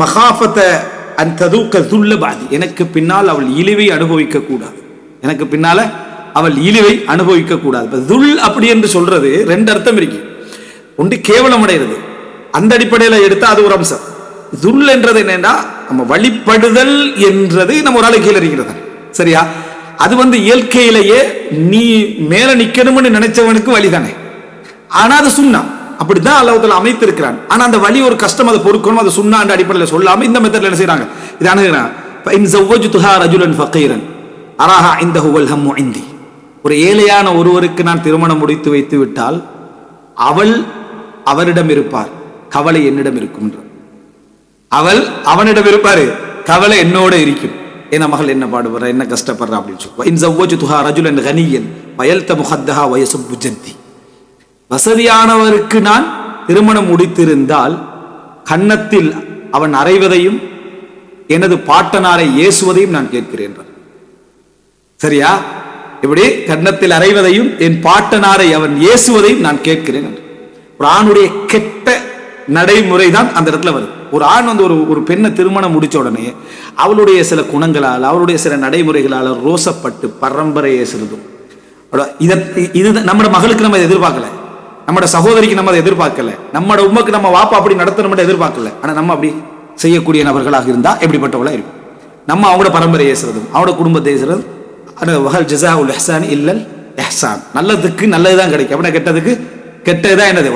மகாஃபத அன் ததுக்க துல்ல பாதி, எனக்கு பின்னால் அவள் இழிவை அனுபவிக்க கூடாது, எனக்கு பின்னால அவள் இழிவை அனுபவிக்க கூடாது. துல் அப்படி என்று சொல்றது ரெண்டு அர்த்தம் இருக்கு. ஒன்று கேவலம் அடைகிறது, அந்த அடிப்படையில் எடுத்தா அது ஒரு அம்சம். துல் என்றது என்னன்னா, நம்ம வழிபடுதல் என்றது நம்ம ஒரு ஆளை கீழே இருக்கிறது, சரியா? அது இயற்கையிலேயே நீ மேல நிக்கணும்னு நினைச்சவனுக்கு வழிதானே. ஆனா அது சுன்னா, அப்படித்தான் அல்லாஹ் தஆலா அமைத்திருக்கிறான். ஆனா அந்த வழி ஒரு கஷ்டம், அதை பொறுக்கணும். அது சுன்னா என்ற அடிப்படையில் சொல்லாம இந்த மெத்தட்ல என்ன செய்யறாங்க, இது அணுகுறாங்க. ஃபஇன் ஸவ்வஜ்துஹா ரஜுலன் ஃபகீரன் அராஹா இன்தஹு வல் ஹம்மு இந்தி, ஒரு ஏழையான ஒருவருக்கு நான் திருமணம் முடித்து வைத்து விட்டால் அவள் அவரிடம் இருப்பார், கவலை என்னிடம் இருக்கும். அவள் அவனிடம் இருப்பாரு, கவலை என்னோட இருக்கும். என் மகள் என்ன பாடுபடுற, என்ன கஷ்டப்படுற அப்படின்னு சொல்லி, வசதியானவருக்கு நான் திருமணம் முடித்திருந்தால் கன்னத்தில் அவன் அறைவதையும் எனது பாட்டனாரை ஏசுவதையும் நான் கேட்கிறேன். சரியா? இப்படி கன்னத்தில் அறைவதையும் என் பாட்டனாரை அவன் ஏசுவதையும் நான் கேட்கிறேன். ஒரு ஆணுடைய கெட்ட நடைமுறை தான் அந்த இடத்துல வருது. ஒரு ஆண் வந்து ஒரு பெண்ணை திருமணம் முடிச்ச உடனே அவளுடைய சில குணங்களால், அவளுடைய சில நடைமுறைகளால் ரோசப்பட்டு பரம்பரையை செலுத்தும். இது நம்ம மகளுக்கு நம்ம எதிர்பார்க்கல, நம்ம சகோதரிக்கு நம்ம அதை எதிர்பார்க்கல, நம்ம உமக்கு நம்ம வாப்பா அப்படி நடத்தணும் எதிர்பார்க்கல. ஆனா நம்ம அப்படி செய்யக்கூடிய நபர்களாக இருந்தா எப்படிப்பட்டவளா இருக்கும்? நம்ம அவங்களோட பரம்பரையை ஏசுறதும் அவங்களோட குடும்பத்தை ஏசுறது. நல்லதுக்கு நல்லதுதான் கிடைக்கும், அப்படின்னா கெட்டதுக்கு கெட்டதுதான். என்னது?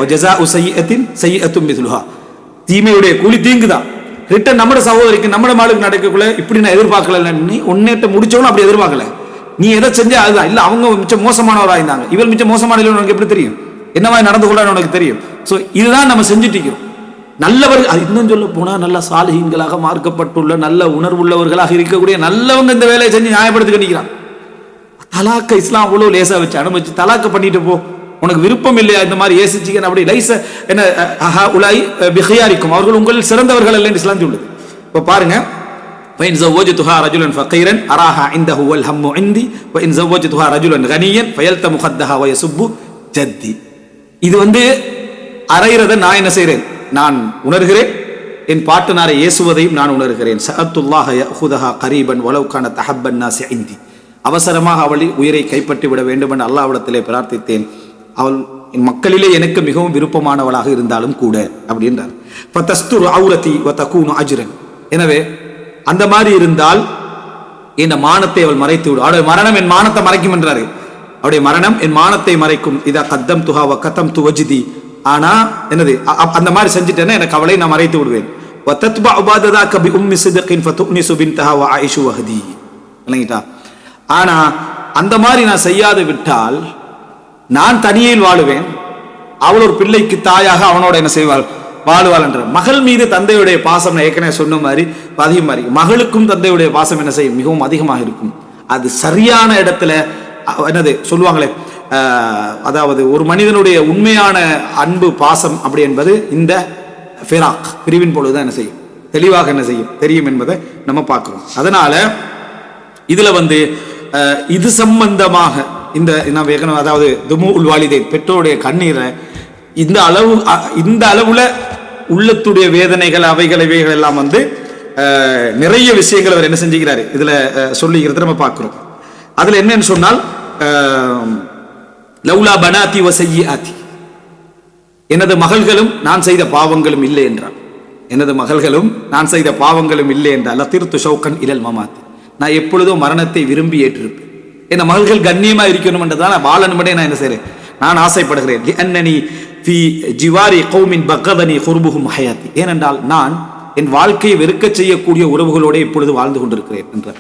தீமையுடைய கூலி தீங்குதான். ரிட்டன் நம்ம சகோதரிக்கு நம்ம மாளுக்கு நடக்கக்குள்ள இப்படி நான் எதிர்பார்க்கல. நீ உன்னேட்ட முடிச்சவனும் அப்படி எதிர்பார்க்கல. நீ எதை செஞ்சா அதுதான். இல்ல அவங்க மிச்சம் மோசமானவராக இருந்தாங்க, இவள் மிச்சம் மோசமான உனக்கு எப்படி தெரியும்? என்னவா நடந்து கொள்றான்னு உனக்கு தெரியும். சோ இதுதான் நம்ம செஞ்சுட்டு இருக்கிறோம். நல்லவர்கள், அது இன்னும் சொல்ல போனா நல்ல சாலிஹீன்களாக மார்க்கப்பட்டுள்ள நல்ல உணர்வுள்ளவர்களாக இருக்கக்கூடிய நல்லவங்க இந்த வேலையை செஞ்சு நியாயப்படுத்தி நிற்கிறான். தலாக்க இஸ்லாம் அவ்வளவு லேசா வச்சு அனுமதிச்சு தலாக்க பண்ணிட்டு போ, உனக்கு விருப்பம் இல்லையா இந்த மாதிரி ஏசிச்சிக்கன் அப்படி லைச என்ன உலாய் பிஹியாரிக்கும், அவர்கள் உங்களில் சிறந்தவர்கள் அல்ல என்று இஸ்லாம் சொல்லுது. இப்போ பாருங்க, فإن زوجتها رجلا فقيرا أراها عنده والهم عندي وإن زوجتها رجلا غنيا فيلتم خدها ويسب جدي. இது வந்து அறையிறத நான் என்ன செய்கிறேன்? நான் உணர்கிறேன். என் பாட்டனாரை ஏசுவதையும் நான் உணர்கிறேன். சஅத்துல்லாஹ யஅஹுதஹா கரீபன் வலவ் கானத் அஹப்பன் நாஸி இந்தி. அவசரமாக அவளை உயிரை கைப்பற்றி விட வேண்டும் என்று அல்லாஹ்விடத்திலே பிரார்த்தித்தேன். அவள் என் மக்களிலே எனக்கு மிகவும் விருப்பமானவளாக இருந்தாலும் கூட அப்படின்றார். ஃபதஸ்துரு அவ்ரதி வதகூனு அஜ்ரன். எனவே அந்த மாதிரி இருந்தால் இந்த மானத்தை அவள் மறைத்து விடும். அவருடைய மரணம் என் மானத்தை மறைக்கும் என்றாரு. அவருடைய மரணம் என் மானத்தை மறைக்கும். இதா கத்தம் துஹா வ கத்தம் துவஜிதி. ஆனா என்னது, அந்த மாதிரி செஞ்சுட்டேன்னா எனக்கு அவளை நான் மறைத்து விடுவேன். வதத்பா உபாததா கபி உம்மி சிதகின் ஃபதுனிசு பின்தஹா வ ஆயிஷு வஹதி. இல்லைங்களா? ஆனா அந்த மாதிரி நான் செய்யாது விட்டால் நான் தனியில் வாழுவேன், அவள் ஒரு பிள்ளைக்கு தாயாக அவனோட என்ன செய்வாள்? வாழுவாள் என்ற. மகள் மீது தந்தையுடைய பாசம் ஏற்கனவே சொன்ன மாதிரி அதிகமாக இருக்கும். மகளுக்கும் தந்தையுடைய பாசம் என்ன செய்யும்? மிகவும் அதிகமாக இருக்கும். அது சரியான இடத்துல என்னது சொல்லுவாங்களே, அதாவது ஒரு மனிதனுடைய உண்மையான அன்பு பாசம் அப்படி என்பது இந்த ஃபிராக் பிரிவின் பொழுதுதான் என்ன செய்யும், தெளிவாக என்ன செய்யும் தெரியும் என்பதை நம்ம பார்க்கிறோம். அதனால இதுல வந்து இது சம்பந்தமாக இந்த அதாவது துமு உல் வாலிதைன், பெற்றோருடைய கண்ணீரை இந்த அளவுல உள்ளத்துடைய வேதனைகள் அவைகள் இவைகள் எல்லாம் வந்து நிறைய விஷயங்கள் அவர் என்ன செஞ்சுக்கிறாரு இதுல சொல்லிக்கிறத நம்ம பார்க்கிறோம். அதுல என்னன்னு சொன்னால் லவுலா பனாதி வசையாதி, எனது மகள்களும் நான் செய்த பாவங்களும் இல்லை என்றார். எனது மகள்களும் நான் செய்த பாவங்களும் இல்லை என்றால் திருத்து ஷௌகன் இலல் மமாத், நான் எப்பொழுதும் மரணத்தை விரும்பி ஏற்றிருப்பேன். என் மகள்கள் கண்ணியமா இருக்கணும் என்றதான் நான் வாழணும்படி நான் என்ன செய்றேன், நான் ஆசைப்படுகிறேன். லிஅன்னனி ஃபீ ஜிவாரி கௌமின் பகதனி குர்புஹும் ஹயாத்தி, ஏனென்றால் நான் என் வாழ்க்கையை வெறுக்க செய்யக்கூடிய உறவுகளோடு இப்பொழுது வாழ்ந்து கொண்டிருக்கிறேன் என்றார்.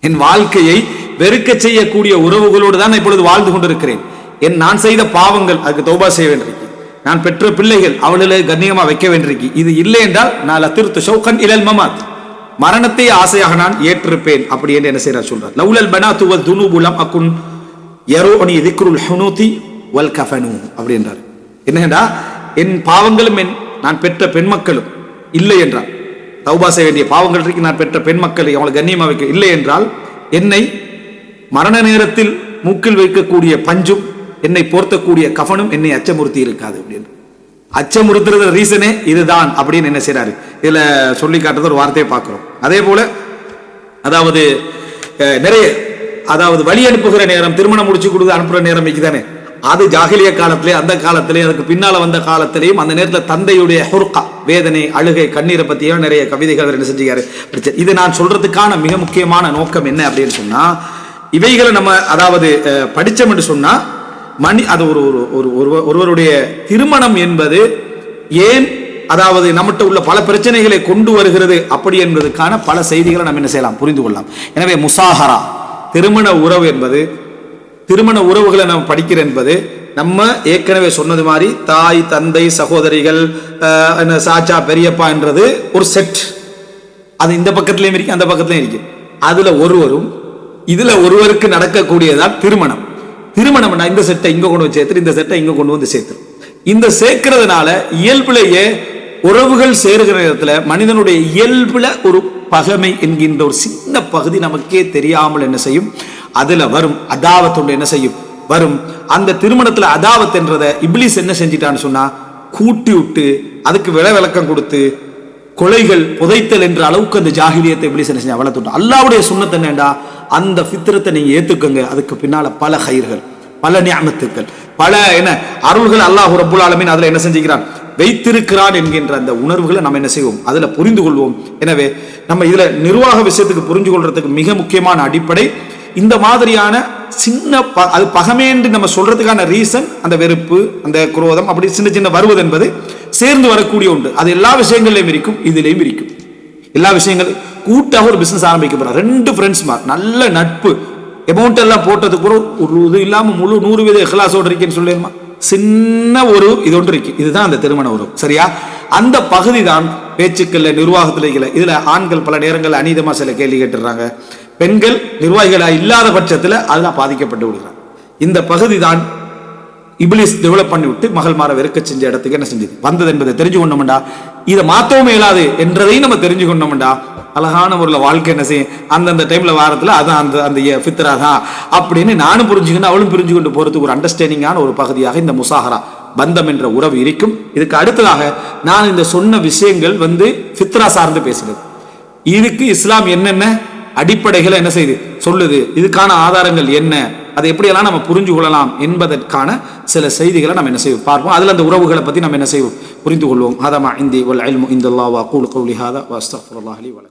என் வாழ்க்கையை வெறுக்க செய்யக்கூடிய உறவுகளோடு தான் இப்பொழுது வாழ்ந்து கொண்டிருக்கிறேன். நான் செய்த பாவங்கள் அதுக்கு தௌபா செய்ய வேண்டியிருக்கு. நான் பெற்ற பிள்ளைகள் அவளை கண்ணியமா வைக்க வேண்டியிருக்கு. இது இல்லை என்றால் நான் லத்திர்த்து ஷௌகன் இலல் மமாத், மரணத்தை ஆசையாக நான் ஏற்றிருப்பேன் அப்படி என்று என்ன செய்யறார் சொல்றார். லவுலல் பனாத்து வல் துனூபு லம் அகுன் யரூனி திக்ருல் ஹுனூதி வல் கஃபனு அப்படி என்றார். என்னடா, என் பாவங்களும் நான் பெற்ற பெண் மக்களும் இல்லை என்றால், தௌபா செய்ய வேண்டிய பாவங்கள் இருக்கு, நான் பெற்ற பெண் மக்களை அவளை கண்ணியமா வைக்க இல்லை என்றால் என்னை மரண நேரத்தில் மூக்கில் வைக்கக்கூடிய பஞ்சும் என்னை போர்த்தக்கூடிய கஃபனும் என்னை அச்சமுறுத்தி இருக்காது அப்படின்னு. அச்சமுறுத்துறது ரீசனே இதுதான் அப்படின்னு என்ன செய்யறாரு இதுல சொல்லி காட்டுறது ஒரு வார்த்தையை பார்க்கிறோம். அதே போல அதாவது நிறைய அதாவது வழி அனுப்புகிற நேரம், திருமணம் முடிச்சு கொடுத்து அனுப்புற நேரம் தானே, அது ஜாகிலிய காலத்திலே, அந்த காலத்திலே, அதுக்கு பின்னால வந்த காலத்திலேயும் அந்த நேரத்தில் தந்தையுடைய ஹுர்கா, வேதனை, அழுகை, கண்ணீரை பத்தியும் நிறைய கவிதைகள் என்ன செஞ்சுக்காரு. இது நான் சொல்றதுக்கான மிக முக்கியமான நோக்கம் என்ன அப்படின்னு சொன்னா, இவைகளை நம்ம அதாவது படிச்சோம் என்று சொன்னா அது ஒருவருடைய திருமணம் என்பது ஏன் அதாவது நம்மகிட்ட உள்ள பல பிரச்சனைகளை கொண்டு வருகிறது அப்படி என்பதற்கான பல செய்திகளை நம்ம என்ன செய்யலாம், புரிந்து கொள்ளலாம். எனவே முசாஹரா, திருமண உறவு என்பது, திருமண உறவுகளை நம்ம படிக்கிற என்பது நம்ம ஏற்கனவே சொன்னது மாதிரி தாய், தந்தை, சகோதரிகள், சாச்சா, பெரியப்பா என்றது ஒரு செட். அது இந்த பக்கத்திலையும் இருக்கு, அந்த பக்கத்திலையும் இருக்கு. அதுல ஒருவரும் இதுல ஒருவருக்கு நடக்கக்கூடியதான் திருமணம். திருமணம் இந்த செட்டை இங்க கொண்டு வந்து சேர்த்து, இந்த செட்டை இங்க கொண்டு வந்து சேர்த்து, இந்த சேர்க்கிறதுனால இயல்பிலேயே உறவுகள் சேருகிற இடத்துல மனிதனுடைய இயல்புல ஒரு பகைமை என்கின்ற ஒரு சின்ன பகுதி நமக்கே தெரியாமல் என்ன செய்யும், அதுல வரும் அதாவத்தோடு என்ன செய்யும் வரும். அந்த திருமணத்துல அதாவத் என்றதை இப்லீஸ் என்ன செஞ்சிட்டான்னு சொன்னா கூட்டி விட்டு அதுக்கு விளக்கம் கொடுத்து கொலைகள் புதைத்தல் என்ற அளவுக்கு அந்த ஜாஹிலியத்தை இப்லீஸ் என்ன செஞ்சா வளர்த்துட்டோம். அல்லாஹ்வுடைய சுன்னத் என்னடா, அந்த ஃபித்ரத்தை நீங்க ஏத்துக்கங்க, அதுக்கு பின்னால பல ஹைர்கள், பல நிஅமத்துக்கள், பல என்ன அருள்கள் அல்லாஹ் ரப்புல் ஆலமீன் அதுல என்ன செஞ்சிக்கிறான் வைத்திருக்கிறான் என்கின்ற அந்த உணர்வுகளை நம்ம என்ன செய்வோம் அதுல புரிந்து கொள்வோம். எனவே நம்ம இதுல நிர்வாக விஷயத்துக்கு புரிஞ்சு கொள்றதுக்கு மிக முக்கியமான அடிப்படை இந்த மாதிரியான சின்ன அது பகமே என்று நம்ம சொல்றதுக்கான ரீசன் அந்த வெறுப்பு, அந்த குரோதம் அப்படி சின்ன சின்ன வருவது என்பது சேர்ந்து வரக்கூடிய ஒன்று. அது எல்லா விஷயங்கள்லையும் இருக்கும், இதுலையும் இருக்கும். எல்லா விஷயங்களும் கூட்டாக ஒரு பிசினஸ் ஆரம்பிக்க போறாங்க, 2 ஃப்ரெண்ட்ஸ் நல்ல நட்பு, அமௌண்ட் எல்லாம் போட்டதுக்கு கூட ஒரு இது இல்லாம முழு 100% இஹ்லாஸோட இருக்கேன்னு சொல்லிடுமா, சின்ன ஒரு இது ஒன்று இருக்கு. இதுதான் அந்த திருமண உறவு. சரியா? அந்த பகுதி தான் பேச்சுக்கள்ல நிர்வாகத்துல இதுல ஆண்கள் பல நேரங்கள் அநீதமா சில கேள்வி கேட்டுறாங்க, பெண்கள் நிர்வாகிகளா இல்லாத பட்சத்துல அதெல்லாம் பாதிக்கப்பட்டு விடுறாங்க. இந்த பகுதி தான் இப்லீஸ் டெவலப் பண்ணி விட்டு மகள்மாரை வெறுக்க செஞ்ச இடத்துக்கு என்ன செஞ்சது வந்தது என்பதை தெரிஞ்சு கொண்டோம்டா. இதை மாற்றவும் இயலாது என்றதையும் நம்ம தெரிஞ்சு கொண்டோம்டா, அழகான முறையில் வாழ்க்கை என்ன செய்யும் அந்தந்த டைம்ல வாரத்துல அதான் அந்த அந்த ஃபித்ரா தான் அப்படின்னு நானும் புரிஞ்சுக்கணும், அவளும் புரிஞ்சு கொண்டு போறதுக்கு ஒரு அண்டர்ஸ்டாண்டிங்கான ஒரு பகுதியாக இந்த முசாஹரா பந்தம் என்ற உறவு இருக்கும். இதுக்கு அடுத்ததாக நான் இந்த சொன்ன விஷயங்கள் ஃபித்ரா சார்ந்து பேசுகிறது. இதுக்கு இஸ்லாம் என்னென்ன அடிப்படைகளை என்ன செய்து சொல்லுது, இதுக்கான ஆதாரங்கள் என்ன, அதை எப்படியெல்லாம் நம்ம புரிஞ்சு கொள்ளலாம் என்பதற்கான சில செய்திகளை நம்ம என்ன செய்வோம் பார்ப்போம். அதுல அந்த உறவுகளை பத்தி நம்ம என்ன செய்வோம் புரிந்து கொள்வோம். ஹதா மா இந்தி வல் இல்மு இந்தல்லாஹ் வ அகூலு கௌலி ஹாதா வ அஸ்தக்ஃபிருல்லாஹ் லி வ லக்கும்.